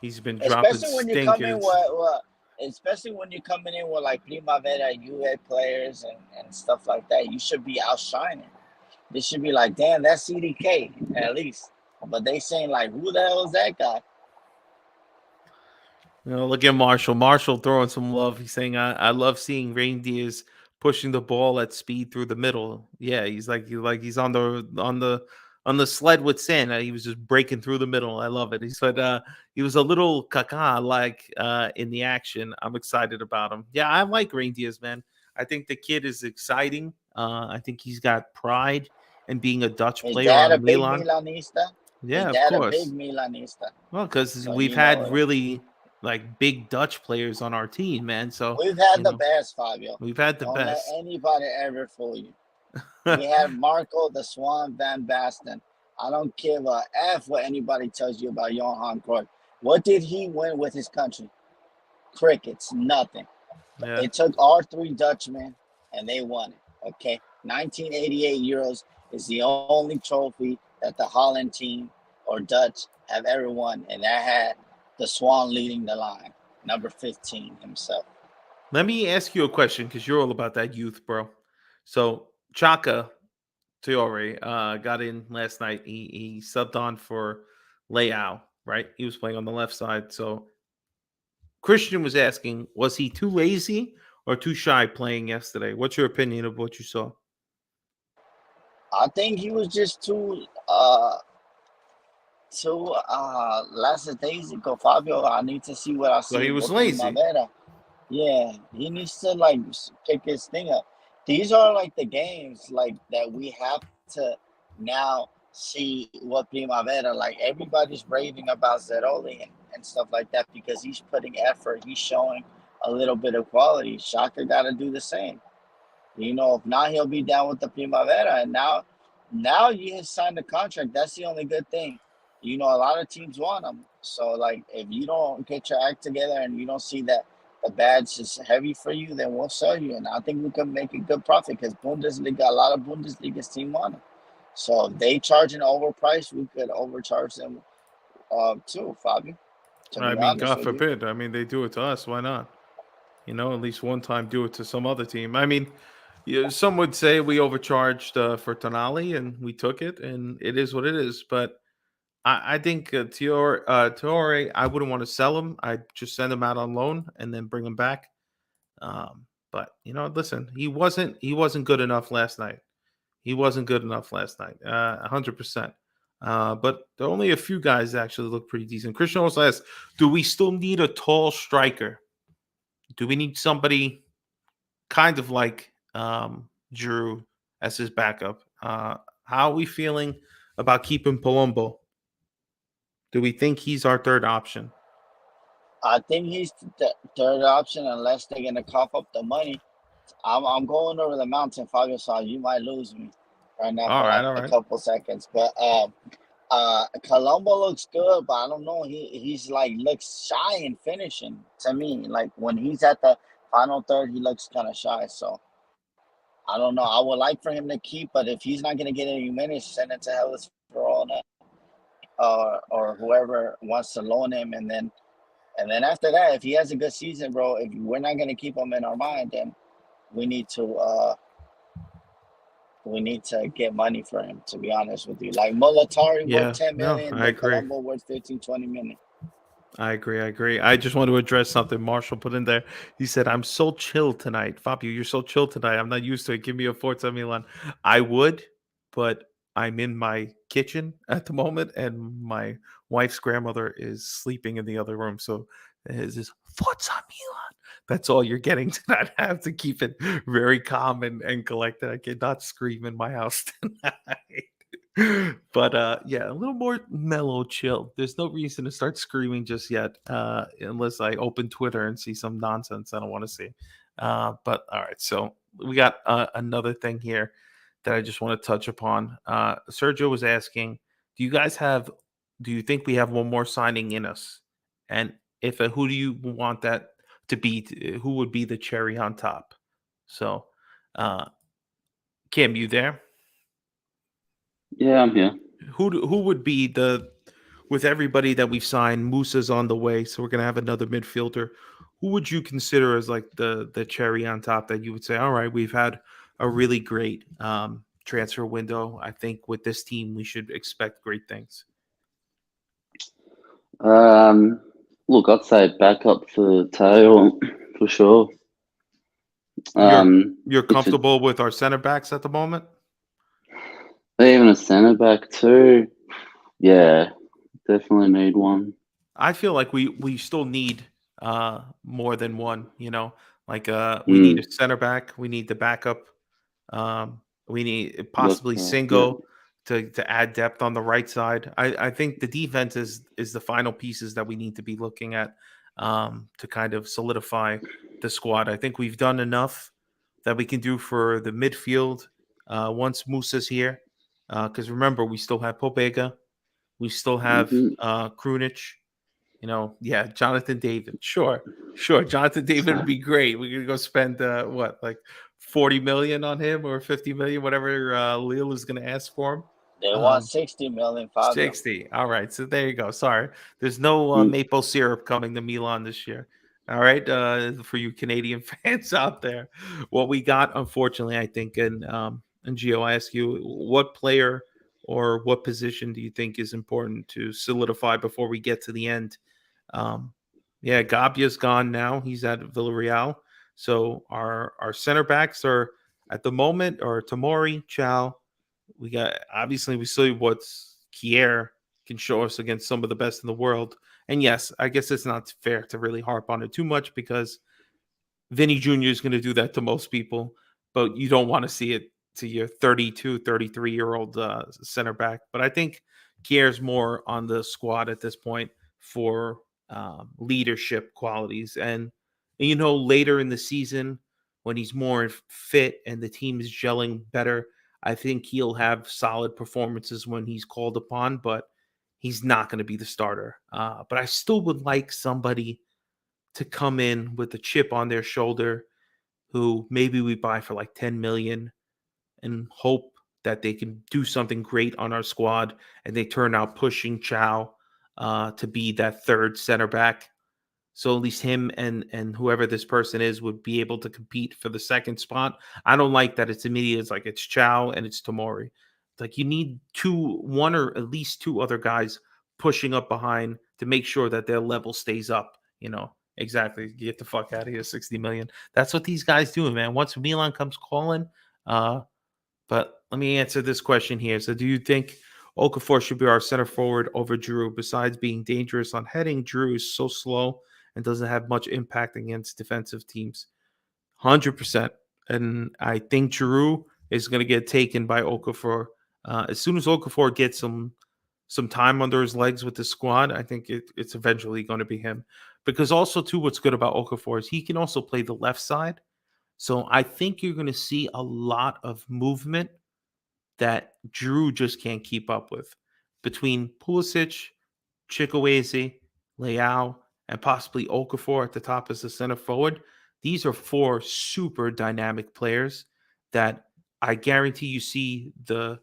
He's been dropping Especially when you come in stinkers. especially when you're coming in with like Primavera UA players and stuff like that, you should be outshining. This should be like, damn, that's CDK at least. But they saying like, who the hell is that guy? Look at Marshall. Marshall throwing some love. He's saying, "I love seeing reindeers pushing the ball at speed through the middle." Yeah, he's on the sled with Santa. He was just breaking through the middle. I love it. He said he was a little caca like in the action. I'm excited about him. Yeah, I like reindeers, man. I think the kid is exciting. I think he's got pride in being a Dutch Is player dad a on big Milan. Milanista? Is Yeah, of dad a big course. Milanista? Well, because So we've he had know really like big Dutch players on our team, man. So we've had you the know best, Fabio. we've had the Don't let best. anybody ever fool you. We had Marco the Swan Van Basten. I don't give a F what anybody tells you about Johan Cruyff. What did he win with his country? Crickets, nothing. Yeah. It took our three Dutchmen and they won it. Okay. 1988 Euros is the only trophy that the Holland team or Dutch have ever won. And that had the Swan leading the line, number 15 himself. Let me ask you a question because you're all about that youth, bro. So Chaka Teore got in last night. He subbed on for Leao, right? He was playing on the left side. So Christian was asking, was he too lazy or too shy playing yesterday? What's your opinion of what you saw? I think he was just too lackadaisical. Fabio, I need to see what I So he see was with lazy. Primavera. Yeah, he needs to like pick his thing up. These are like the games like that we have to now see what Primavera like. Everybody's raving about Zeroli and stuff like that because he's putting effort. He's showing a little bit of quality. Shaka got to do the same. If not, he'll be down with the Primavera. And now you have signed the contract. That's the only good thing. A lot of teams want him. So, like, if you don't get your act together and you don't see that the badge is heavy for you, then we'll sell you. And I think we can make a good profit because Bundesliga, a lot of Bundesliga's team want him. So if they charge an overprice, we could overcharge them too, Fabio, to I be mean, honest God with you. forbid. I mean, they do it to us. Why not? At least one time do it to some other team. I mean, some would say we overcharged for Tonali and we took it, and it is what it is. But I think Tiore, I wouldn't want to sell him. I'd just send him out on loan and then bring him back. But listen, he wasn't good enough last night. He wasn't good enough last night. 100%. But there are only a few guys that actually look pretty decent. Christian also asks, do we still need a tall striker? Do we need somebody kind of like Drew as his backup? How are we feeling about keeping Palumbo? Do we think he's our third option? I think he's the third option unless they're going to cough up the money. I'm going over the mountain, Fabio, so you might lose me right now All for right, like all a right. couple seconds. But Colombo looks good, but I don't know. He's like looks shy in finishing to me. Like when he's at the final third, he looks kind of shy. So I don't know. I would like for him to keep, but if he's not gonna get any minutes, send it to Hellas Verona or whoever wants to loan him, and then after that, if he has a good season, bro, if we're not gonna keep him in our mind, then we need to uh we need to get money for him, to be honest with you. Like Mulatari worth Yeah, 10 no, million, I but agree. Colombo worth 15, 20 million. I agree. I agree. I just want to address something Marshall put in there. He said, I'm so chill tonight. Fabio, you're so chill tonight. I'm not used to it. Give me a Forza Milan. I would, but I'm in my kitchen at the moment, and my wife's grandmother is sleeping in the other room. So it's just Forza Milan. That's all you're getting tonight. I have to keep it very calm and collected. I cannot scream in my house tonight. But yeah, a little more mellow chill. There's no reason to start screaming just yet, unless I open Twitter and see some nonsense I don't want to see. But all right, so we got another thing here that I just want to touch upon. Sergio was asking, do you guys have do you think we have one more signing in us? And if who do you want that to be? Who would be the cherry on top? So uh Kim, you there? Yeah, I'm here. Who would be the with everybody that we've signed? Musah's on the way, so we're gonna have another midfielder. Who would you consider as like the cherry on top that you would say, all right, we've had a really great transfer window. I think with this team we should expect great things. Um, Look, I'd say backup for Teo for sure. You're you're If it comfortable with our center backs at the moment? even a centre back too, yeah, definitely need one. I feel like we still need more than one, Like we need Mm, a center back, we need the backup. We need that's possibly right. Yeah. Singo to add depth on the right side. I think the defense is the final pieces that we need to be looking at to kind of solidify the squad. I think we've done enough that we can do for the midfield once Musa's here. Because remember, we still have Pobega, we still have Hmm. Krunic. Yeah, Jonathan David. Sure, sure. Jonathan David would be great. We're gonna go spend what, like 40 million on him or 50 million, whatever Lille is gonna ask for him. They want Um, 60 million, Fabio. 60. All right. So there you go. Sorry. There's no maple syrup coming to Milan this year. All right. For you Canadian fans out there. What we got, unfortunately, I think, and Gio, I ask you, what player or what position do you think is important to solidify before we get to the end? Um, yeah, Gabia's gone now. He's at Villarreal. So our center backs are at the moment or Tamori, Chow. We got obviously we see what Kier can show us against some of the best in the world. And yes, I guess it's not fair to really harp on it too much because Vinny Jr. is going to do that to most people, but you don't want to see it to your 32, 33-year-old center back. But I think Kier's more on the squad at this point for leadership qualities. And, later in the season, when he's more fit and the team is gelling better, I think he'll have solid performances when he's called upon, but he's not going to be the starter. But I still would like somebody to come in with a chip on their shoulder who maybe we buy for like 10 million and hope that they can do something great on our squad and they turn out pushing Chow to be that third center back. So at least him and whoever this person is would be able to compete for the second spot. I don't like that it's immediate. It's like it's Chow and it's Tomori. It's like you need one or at least two other guys pushing up behind to make sure that their level stays up. Exactly. Get the fuck out of here, 60 million. That's what these guys do, man. Once Milan comes calling, but let me answer this question here. So, do you think Okafor should be our center forward over Drew? Besides being dangerous on heading, Drew is so slow and doesn't have much impact against defensive teams. 100%. And I think Drew is going to get taken by Okafor. As soon as Okafor gets some time under his legs with the squad, I think it's eventually going to be him. Because also, too, what's good about Okafor is he can also play the left side. So I think you're going to see a lot of movement that Drew just can't keep up with between Pulisic, Chikwueze, Leao, and possibly Okafor at the top as the center forward. These are four super dynamic players that I guarantee you see the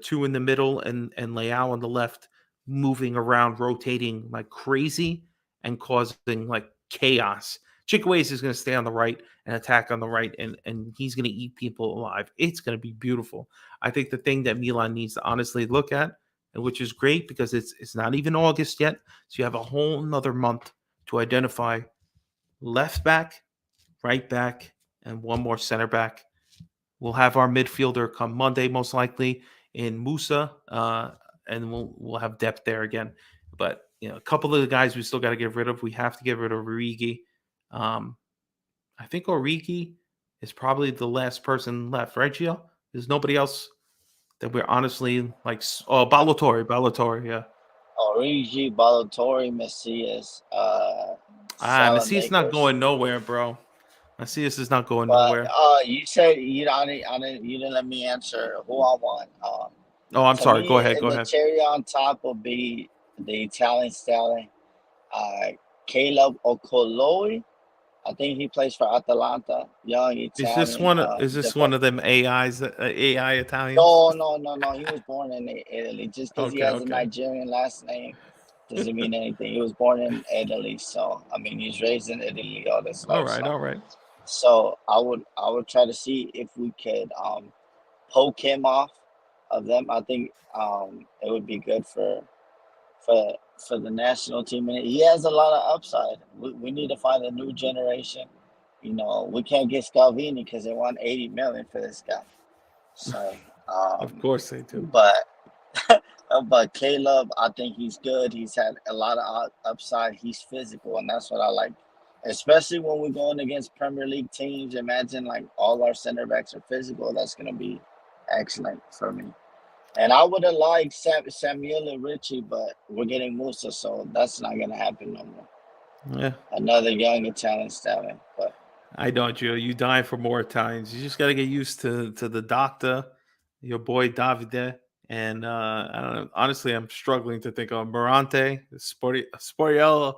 two in the middle and Leao on the left moving around, rotating like crazy and causing like chaos. Chikwueze is going to stay on the right and attack on the right, and he's going to eat people alive. It's going to be beautiful. I think the thing that Milan needs to honestly look at, and which is great because it's not even August yet, so you have a whole another month to identify left back, right back, and one more center back. We'll have our midfielder come Monday, most likely in Musah, and we'll have depth there again. But a couple of the guys we still got to get rid of. We have to get rid of Origi. I think Origi is probably the last person left, right, Gio? There's nobody else that we're honestly like. Oh, Ballatore, yeah. Origi, Ballatore, Messias, Macias not Salamakers. going nowhere, bro. Macias is not going But nowhere. you said you didn't let me answer who I want. Oh, I'm To sorry. Go me, ahead. Go the ahead. cherry on top will be the Italian stallion, uh, Caleb Okoloi. I think he plays for Atalanta. Young Italian Is this one defense. of them AI Italians? No. He was born in Italy. Just because he Okay, has a okay. Nigerian last name doesn't mean anything. He was born in Italy, so I mean he's raised in Italy all this All life. right, all right. So I would try to see if we could poke him off of them. I think it would be good for the national team, and he has a lot of upside. We need to find a new generation. We can't get Scalvini because they want 80 million for this guy. So, Of course they do. but but Caleb, I think he's good. He's had a lot of upside. He's physical, and that's what I like. Especially when we're going against Premier League teams. Imagine like all our center backs are physical. That's gonna be excellent for me. And I would have liked Samuel and Richie, but we're getting Musa, so that's not gonna happen no more. Yeah, Another young Italian stallion, but I know, Joe. You die for more Italians. You just got to get used to the doctor. your boy Davide, and I don't know. Honestly, I'm struggling to think of Morante, Sporiello.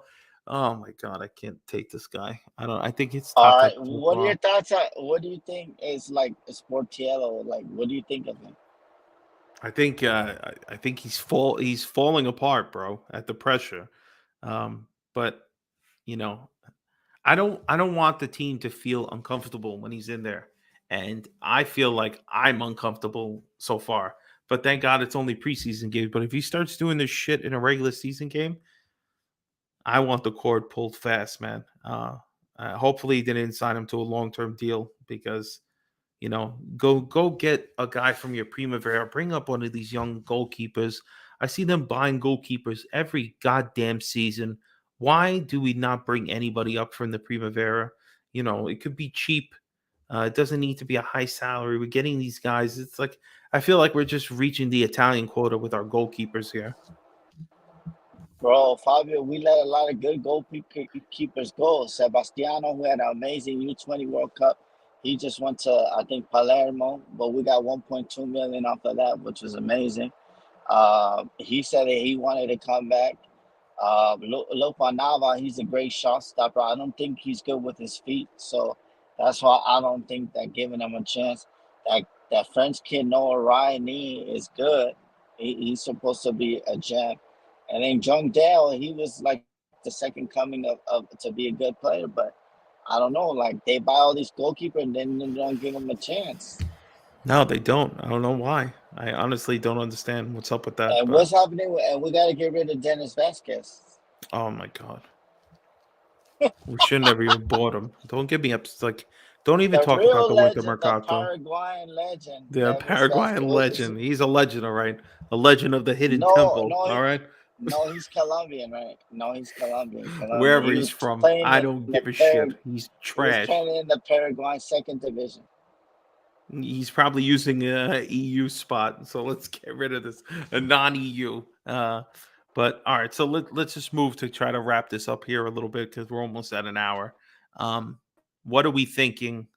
Oh my god, I can't take this guy. I don't. I think it's All Tata right, what are your Tuchel. thoughts on what do you think is like Sportiello? Like, what do you think of him? I think he's falling apart, bro, at the pressure. But you know, I don't want the team to feel uncomfortable when he's in there. And I feel like I'm uncomfortable so far. But thank God it's only preseason games. But if he starts doing this shit in a regular season game, I want the cord pulled fast, man. Hopefully they didn't sign him to a long term deal because go get a guy from your Primavera. Bring up one of these young goalkeepers. I see them buying goalkeepers every goddamn season. Why do we not bring anybody up from the Primavera? It could be cheap. It doesn't need to be a high salary. We're getting these guys. It's like I feel like we're just reaching the Italian quota with our goalkeepers here. Bro, Fabio, we let a lot of good goalkeepers go. Sebastiano, who had an amazing U20 World Cup, he just went to I think Palermo, but we got 1.2 million off of that, which was amazing. He said that he wanted to come back. Lopa Nava, he's a great shot stopper. I don't think he's good with his feet, so that's why I don't think that giving him a chance. That French kid Noah Ryan is good. He's supposed to be a gem. And then Jung Dale, he was like the second coming of to be a good player, but I don't know. Like they buy all these goalkeepers and then they don't give him a chance. No, they don't. I don't know why. I honestly don't understand what's up with that. And But what's happening? And we got to get rid of Dennis Vasquez. oh my god. We shouldn't have even bought him. Don't get me up. Like, don't even The talk about real the winter legend, the mercato. Paraguayan legend, The Dennis Paraguayan Vasquez. legend. He's a legend, all right. A legend of the hidden No, temple, no, all right. no, he's Colombian, right? No, he's Colombian. Colombian. Wherever He he's was from, playing I in don't the give a shit. He's He was trash. playing in the Paraguayan second division. He's probably using a EU spot. So let's get rid of this a non-EU. But all right, so let's just move to try to wrap this up here a little bit because we're almost at an hour. Um, what are we thinking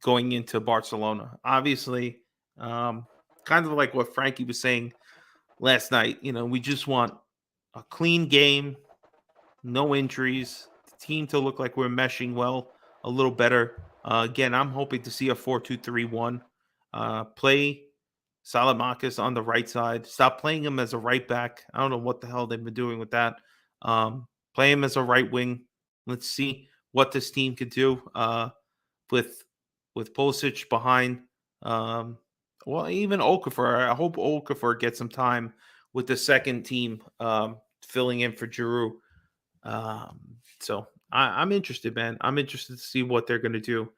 going into Barcelona? Obviously, kind of like what Frankie was saying last night. We just want a clean game, no injuries, the team to look like we're meshing well, a little better. Again, I'm hoping to see a 4-2-3-1. Play Salamakis on the right side. Stop playing him as a right back. I don't know what the hell they've been doing with that. Play him as a right wing. Let's see what this team could do with Pulisic behind. Um, well, even Okafor. I hope Okafor gets some time with the second team filling in for Giroud. So I'm interested, man. I'm interested to see what they're going to do.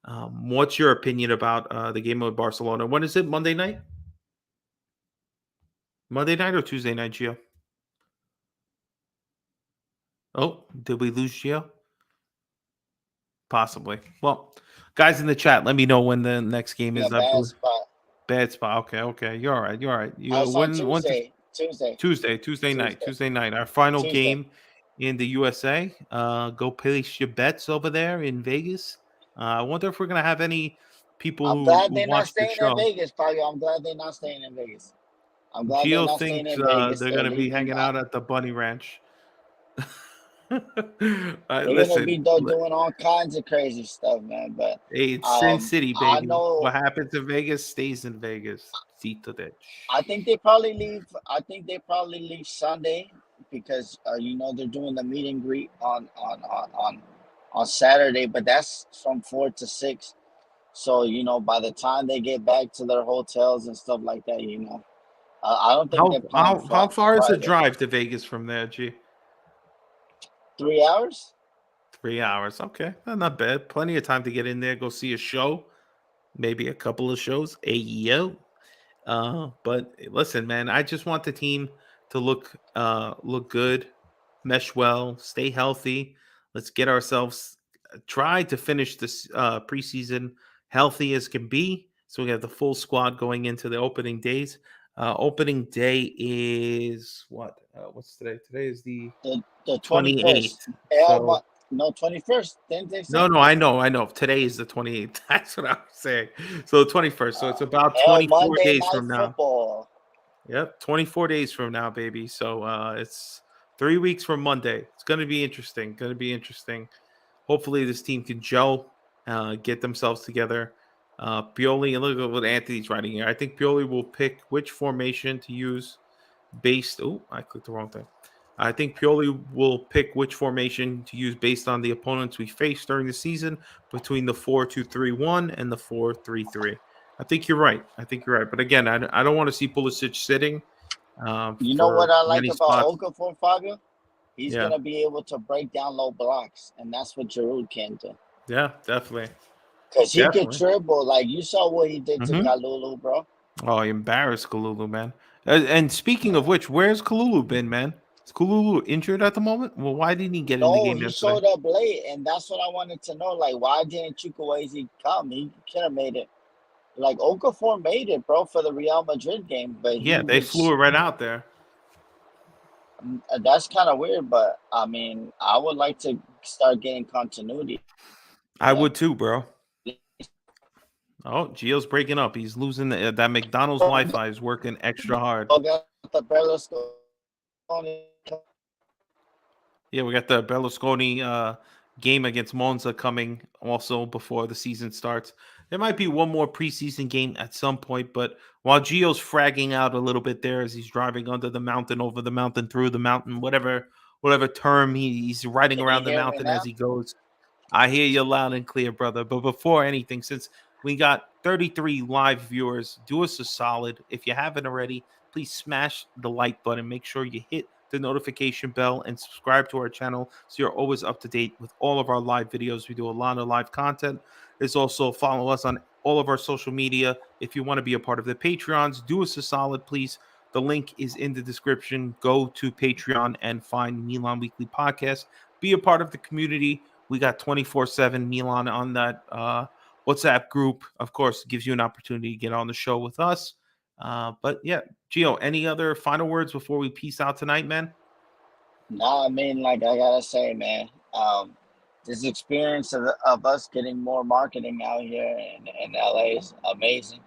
What's your opinion about the game with Barcelona? When is it? Monday night? Monday night or Tuesday night, Gio? Oh, did we lose Gio? Possibly. Well, guys in the chat, let me know when the next game In a is. I bad believe spot. bad spot. Okay. You're all right. You're all right. You It's on when's the Tuesday. Tuesday. Tuesday night. Tuesday. Tuesday night. Our final Tuesday. game in the USA. Go place your bets over there in Vegas. I wonder if we're gonna have any people I'm who glad they're not watch the staying in show. Vegas, Fabio. I'm glad they're not staying in Vegas. I'm glad they're Gio not staying thinks in Vegas. they're They're gonna be leaving. hanging out at the Bunny Ranch. They're gonna Listen, be doing all kinds of crazy stuff, man. But hey, it's Sin City, I baby. know. What happens in Vegas stays in Vegas. See to that. I think they probably leave. I think they probably leave Sunday because they're doing the meet and greet on Saturday, but that's from 4 to 6. So by the time they get back to their hotels and stuff like that, I don't think they're playing How far is the Friday. drive to Vegas from there, G? 3 hours. 3 hours. Okay, not bad. Plenty of time to get in there, go see a show, maybe a couple of shows. Ayo. But listen, man, I just want the team to look good, mesh well, stay healthy. Let's get ourselves try to finish this preseason healthy as can be. So we have the full squad going into the opening days. Opening day is what? What's today? Today is the The 28th. 21st. So No, 21st. Didn't they say? No, I know. Today is the 28th. That's what I was saying. So the 21st. So it's about Hell, 24 Monday days Night from now. Football. Yep, 24 days from now, baby. So it's 3 weeks from Monday. It's going to be interesting. Going to be interesting. Hopefully, this team can gel, get themselves together. Pioli, and look at what Anthony's writing here. I think Pioli will pick which formation to use based. Oh, I clicked the wrong thing. I think Pioli will pick which formation to use based on the opponents we face during the season between the 4-2-3-1 and the 4-3-3. I think you're right. But again, I don't want to see Pulisic sitting You know for what I like many about spots. Okafor, Fabio? He's Yeah, gonna be able to break down low blocks, and that's what Giroud can do. yeah, definitely. Cause he could Definitely. dribble. Like you saw what he did to Hmm. Kalulu, bro. Oh, he embarrassed Kalulu, man. And speaking of which, where's Kalulu been, man? Is Kalulu injured at the moment? Well, why didn't he get in the No, game he yesterday? showed up late, and that's what I wanted to know. Like, why didn't Chukwueze come? He could have made it. Like Okafor made it, bro, for the Real Madrid game, but he Yeah, they flew was. it right out there. That's kind of weird, but I mean, I would like to start getting continuity. I Like, would too, bro. Oh, Gio's breaking up. He's losing that McDonald's Wi-Fi is working extra hard. got the Berlusconi. Yeah, we got the Berlusconi game against Monza coming also before the season starts. There might be one more preseason game at some point, but while Gio's fragging out a little bit there as he's driving under the mountain, over the mountain, through the mountain, whatever term he's riding Can you around the hear me mountain as now? he goes. I hear you loud and clear, brother. But before anything, since we got 33 live viewers, do us a solid. If you haven't already, please smash the like button. Make sure you hit the notification bell and subscribe to our channel so you're always up to date with all of our live videos. We do a lot of live content. There's also follow us on all of our social media. If you want to be a part of the Patreons, do us a solid, please. The link is in the description. Go to Patreon and find Milan Weekly Podcast. Be a part of the community. We got 24/7 Milan on that WhatsApp group. Of course, it gives you an opportunity to get on the show with us. But yeah, Gio, any other final words before we peace out tonight, man? Nah, I mean, like I gotta say, man, this experience of us getting more marketing out here in LA is amazing.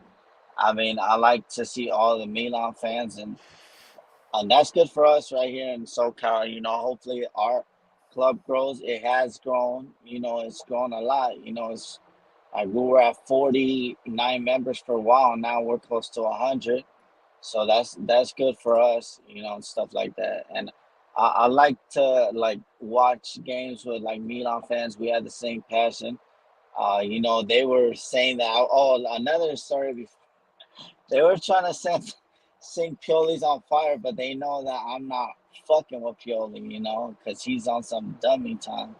I mean, I like to see all the Milan fans, and that's good for us right here in SoCal. You know, hopefully our club grows. It has grown. You know, it's grown a lot. You know, it's like we were at 49 members for a while. Now we're close to 100. So that's good for us, you know, and stuff like that. And I like to like watch games with like Milan fans. We had the same passion. You know, they were saying that. Oh, another story. They were trying to sing Pioli's on fire, but they know that I'm not fucking with Pioli, you know, because he's on some dummy time.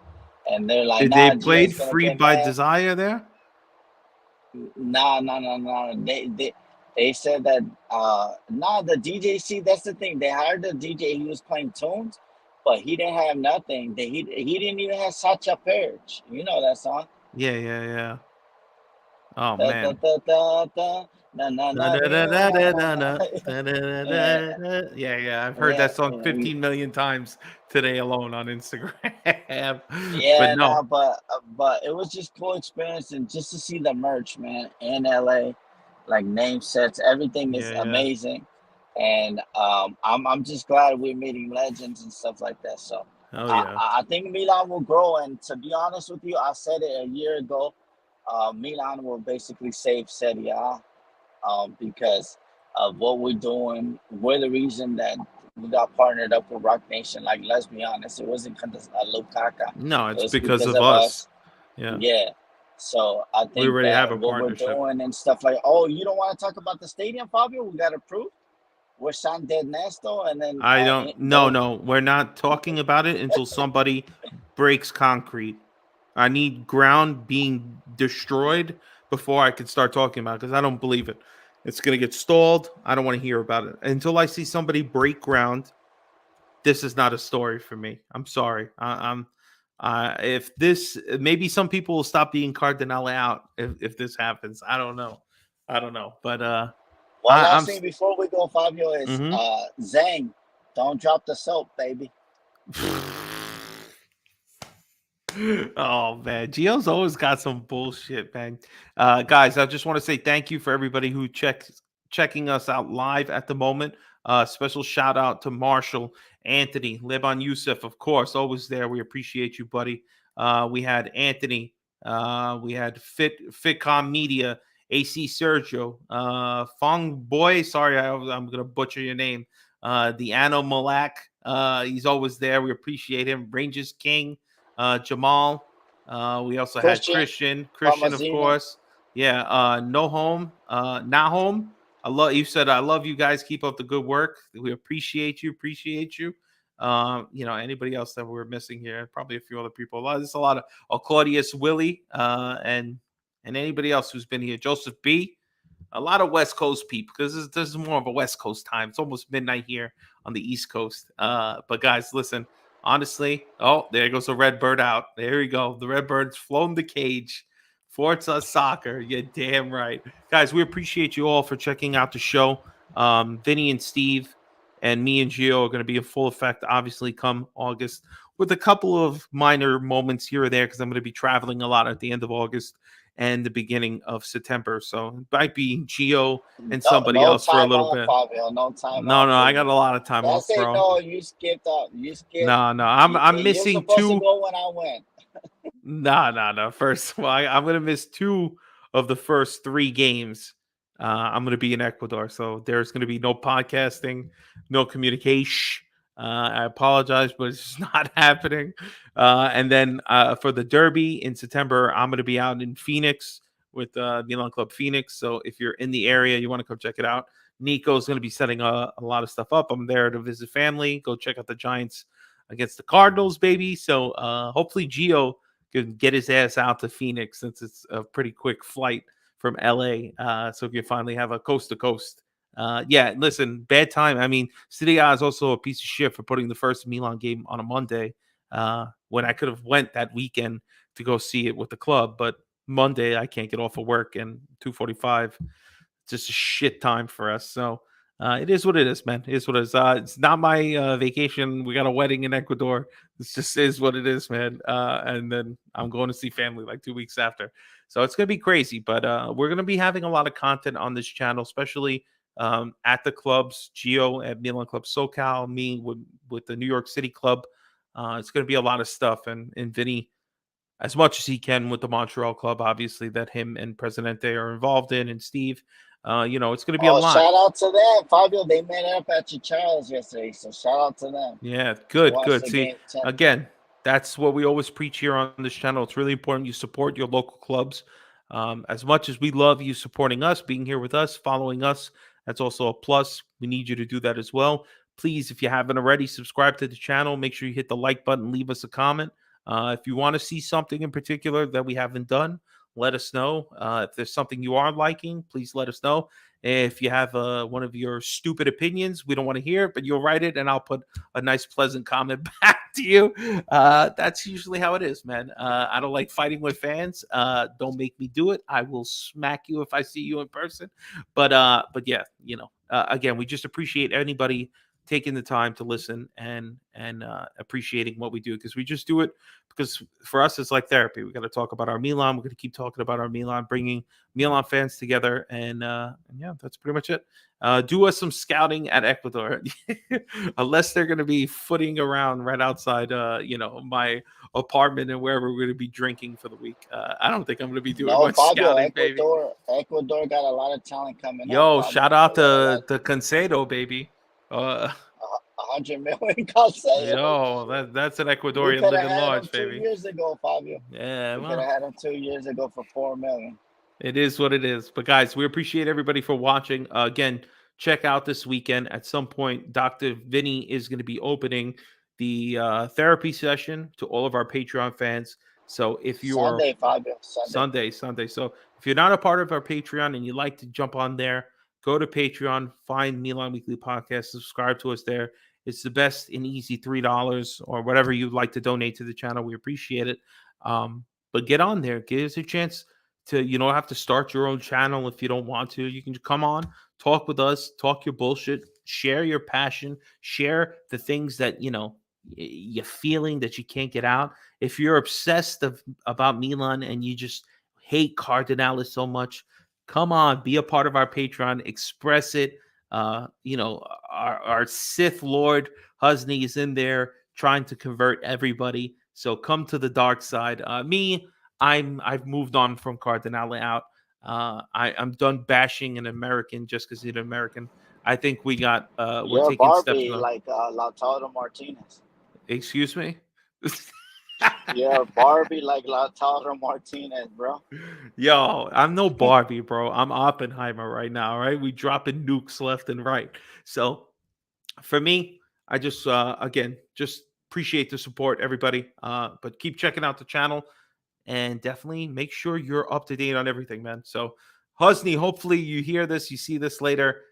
And they're like, Did they nah, played Gio's gonna Free get by mad. Desire there? Nah. They said that nah, the DJ. See, that's the thing. They hired the DJ. He was playing tunes, but he didn't have nothing. He didn't even have Sacha Perch. You know that song. Yeah. Oh Da, da, man. da, da, da, na, na, na, na, na, na. Yeah, Yeah. I've heard yeah, that song yeah. 15 million times today alone on Instagram. But Yeah, no. no, but it was just cool experience and just to see the merch, man, in LA, like name sets, everything is Yeah. amazing, and I'm just glad we're meeting legends and stuff like that. So Oh yeah. I think Milan will grow, and to be honest with you, I said it a year ago. Milan will basically save Serie A, because of what we're doing. We're the reason that we got partnered up with Rock Nation. Like, let's be honest, it wasn't because of Lukaku. No, It it's was because because of of us. us. Yeah. Yeah. So I We think already have that a what we're partnership. doing and stuff like, oh, you don't want to talk about the stadium, Fabio? We got approved. We're San Dead Nesto, and then I don't. No. We're not talking about it until somebody breaks concrete. I need ground being destroyed before I can start talking about it because I don't believe it. It's gonna get stalled. I don't want to hear about it until I see somebody break ground. This is not a story for me. I'm sorry. I'm. If this, maybe some people will stop being Cardinale out if this happens. I don't know. But one I, last I'm. thing before we go, Fabio, is Mhm. Zhang, don't drop the soap, baby. Oh man, Gio's always got some bullshit, man. Guys, I just want to say thank you for everybody who checking us out live at the moment. Special shout out to Marshall, Anthony, Leban Youssef, of course, always there. We appreciate you, buddy. We had Anthony, we had Fitcom Media, AC Sergio, Fong Boy. Sorry, I'm gonna butcher your name. The Ano Malak, he's always there. We appreciate him. Rangers King, Jamal. We also had Christian Christian, of Palmazini. course. Yeah, no home, not home. I love you said I love you guys. Keep up the good work. We appreciate you. Appreciate you. Anybody else that we're missing here? Probably a few other people. There's a lot of Claudius Willie, and anybody else who's been here. Joseph B. A lot of West Coast people because this is more of a West Coast time. It's almost midnight here on the East Coast. But guys, listen, honestly, there goes the red bird out. There you go. The red bird's flown the cage. Forza Soccer. You're damn right. Guys, we appreciate you all for checking out the show. Vinny and Steve and me and Gio are going to be in full effect, obviously, come August, with a couple of minor moments here or there because I'm going to be traveling a lot at the end of August and the beginning of September. So it might be Gio and somebody No else for a time little off, bit. Fabio. No time No, off no, for I got a you. lot of time off, That's it. bro. No, you skipped up. You skipped. No, I'm You're missing supposed to two. go when I went. No. First of all, I'm going to miss two of the first three games. I'm going to be in Ecuador. So there's going to be no podcasting, no communication. I apologize, but it's just not happening. And then for the Derby in September, I'm going to be out in Phoenix with Milan Club Phoenix. So if you're in the area, you want to come check it out. Nico's going to be setting a lot of stuff up. I'm there to visit family. Go check out the Giants against the Cardinals, baby. So hopefully Gio can get his ass out to Phoenix since it's a pretty quick flight from LA. So we can finally have a coast to coast. Yeah, listen, bad time. I mean, Serie A is also a piece of shit for putting the first Milan game on a Monday when I could have went that weekend to go see it with the club. But Monday, I can't get off of work, and 2:45, just a shit time for us. So it is what it is, man. It is what it is. It's not my vacation. We got a wedding in Ecuador. This just is what it is, man. And then I'm going to see family like 2 weeks after. So it's going to be crazy, but we're going to be having a lot of content on this channel, especially at the clubs, Geo at Milan Club SoCal, me with the New York City Club. It's going to be a lot of stuff. And Vinny, as much as he can with the Montreal Club, obviously, that him and Presidente are involved in, and Steve, it's going to be a Oh, lot. shout out to them, Fabio. They met up at your Charles yesterday, so shout out to them. Yeah, good. Watch the See, game. again, that's what we always preach here on this channel. It's really important you support your local clubs. As much as we love you supporting us, being here with us, following us, that's also a plus. We need you to do that as well. Please, if you haven't already, subscribe to the channel. Make sure you hit the like button, leave us a comment. If you want to see something in particular that we haven't done, let us know. If there's something you are liking, please let us know. If you have one of your stupid opinions, we don't want to hear it, but you'll write it and I'll put a nice, pleasant comment back to you. That's usually how it is, man. I don't like fighting with fans. Don't make me do it. I will smack you if I see you in person. But yeah, again, we just appreciate anybody taking the time to listen and appreciating what we do because we just do it because for us it's like therapy. We got to talk about our Milan. We're going to keep talking about our Milan, bringing Milan fans together, and yeah, that's pretty much it. Do us some scouting at Ecuador, unless they're going to be footing around right outside, my apartment and wherever we're going to be drinking for the week. I don't think I'm going to be doing No, much Fabio, scouting, baby. Ecuador got a lot of talent coming up. Yo, Fabio. shout out to Cancedo, baby. 100 million Calceo. Yo, that's an We Ecuadorian could have living had him large, 2 baby. years ago, Fabio. Yeah, We could well, have had him 2 years ago for 4 million. it is what it is. But guys, we appreciate everybody for watching. Again, check out this weekend. At some point, Dr. Vinny is going to be opening the therapy session to all of our Patreon fans. So if you are Sunday, Fabio, Sunday. Sunday. So if you're not a part of our Patreon and you like to jump on there, go to Patreon, find Milan Weekly Podcast, subscribe to us there. It's the best and easy $3 or whatever you'd like to donate to the channel. We appreciate it. But get on there. Give us a chance to, you don't have to start your own channel if you don't want to. You can come on, talk with us, talk your bullshit, share your passion, share the things that, you're feeling that you can't get out, if you're obsessed about Milan and you just hate Cardinale so much, come on, be a part of our Patreon, express it. Our Sith Lord Husney is in there trying to convert everybody. So come to the dark side. I've moved on from Cardinale out. I'm done bashing an American just because he's an American. I think we're You're taking steps Barbie now. like Lautaro Martinez. Excuse me. You're Barbie like Lautaro Martinez, bro. Yo, I'm no Barbie, bro. I'm Oppenheimer right now. All right, we dropping nukes left and right. So for me, I just again just appreciate the support, everybody. But keep checking out the channel and definitely make sure you're up to date on everything, man. So Husney, hopefully you hear this, you see this later.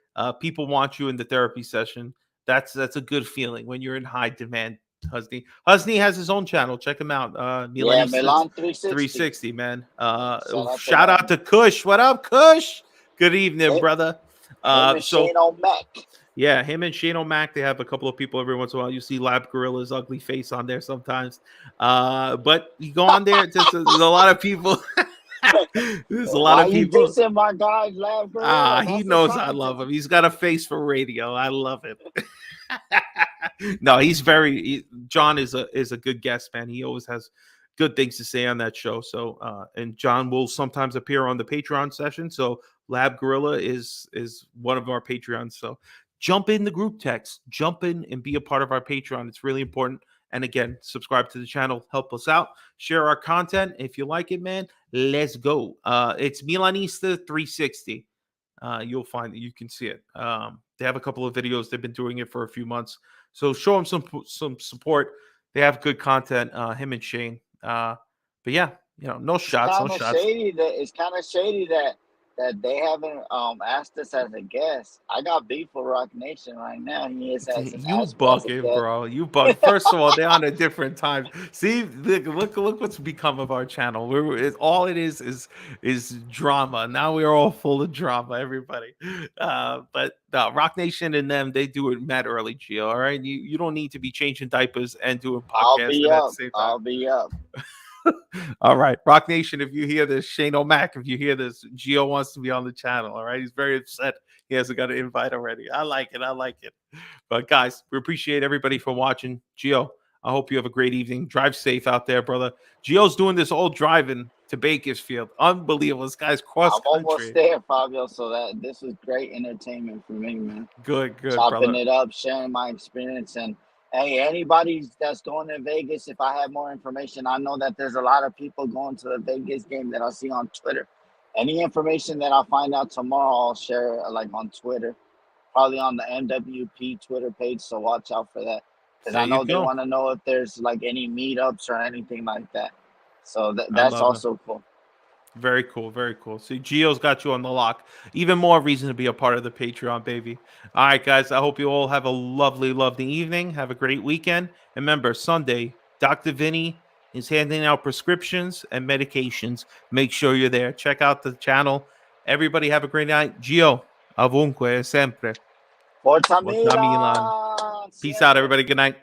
People want you in the therapy session. That's a good feeling when you're in high demand. Husney has his own channel. Check him out. Yeah, Milanistas Milan 360. 360, man. Shout out Shout to out to them. Kush. What up, Kush? Good evening, Him, brother. him and So Shane O'Mac. yeah, him and Shane O'Mac, they have a couple of people every once in a while. You see Lab Gorilla's ugly face on there sometimes. But you go on there, there's a lot of people. There's a lot Why of you people. dissing my guy, Lab Gorilla? He That's the knows I love him. He's got a face for radio. I love it. No, John is a good guest, man. He always has good things to say on that show. So and John will sometimes appear on the Patreon session. So Lab Gorilla is one of our Patreons. So jump in the group text, jump in and be a part of our Patreon. It's really important. And again, subscribe to the channel, help us out, share our content. If you like it, man, let's go. It's Milanista 360. You'll find that you can see it. They have a couple of videos. They've been doing it for a few months. So show them some support. They have good content, him and Shane. But yeah, no shots. It's kind of shady that they haven't asked us as a guest. I got beef with Rock Nation right now. He has asked You me as a bugging, guest. bro. You bug. First of all, they're on a different time. See, look what's become of our channel. All it is drama. Now we're all full of drama, everybody. But Rock Nation and them, they do it mad early, Gio. All right, you don't need to be changing diapers and doing I'll podcasts be at the up. same time. I'll be up. All right, Rock Nation, if you hear this, Shane O'Mac, if you hear this, Gio wants to be on the channel. All right, he's very upset. He hasn't got an invite already. I like it. But guys, we appreciate everybody for watching. Gio, I hope you have a great evening. Drive safe out there, brother. Gio's doing this all driving to Bakersfield. Unbelievable. This guy's cross I'm almost country. there, Fabio. So that this was great entertainment for me, man. Good, Chopping brother. it up, sharing my experience, and hey, anybody that's going to Vegas, if I have more information, I know that there's a lot of people going to the Vegas game that I see on Twitter. Any information that I find out tomorrow, I'll share like on Twitter, probably on the MWP Twitter page. So watch out for that, because I know they want to know if there's like any meetups or anything like that. So that's also cool. Very cool, very cool. See, Gio's got you on the lock. Even more reason to be a part of the Patreon, baby. All right, guys. I hope you all have a lovely, lovely evening. Have a great weekend. And remember, Sunday, Dr. Vinny is handing out prescriptions and medications. Make sure you're there. Check out the channel. Everybody have a great night. Gio, ovunque, sempre. Forza Milan. Peace out, everybody. Good night.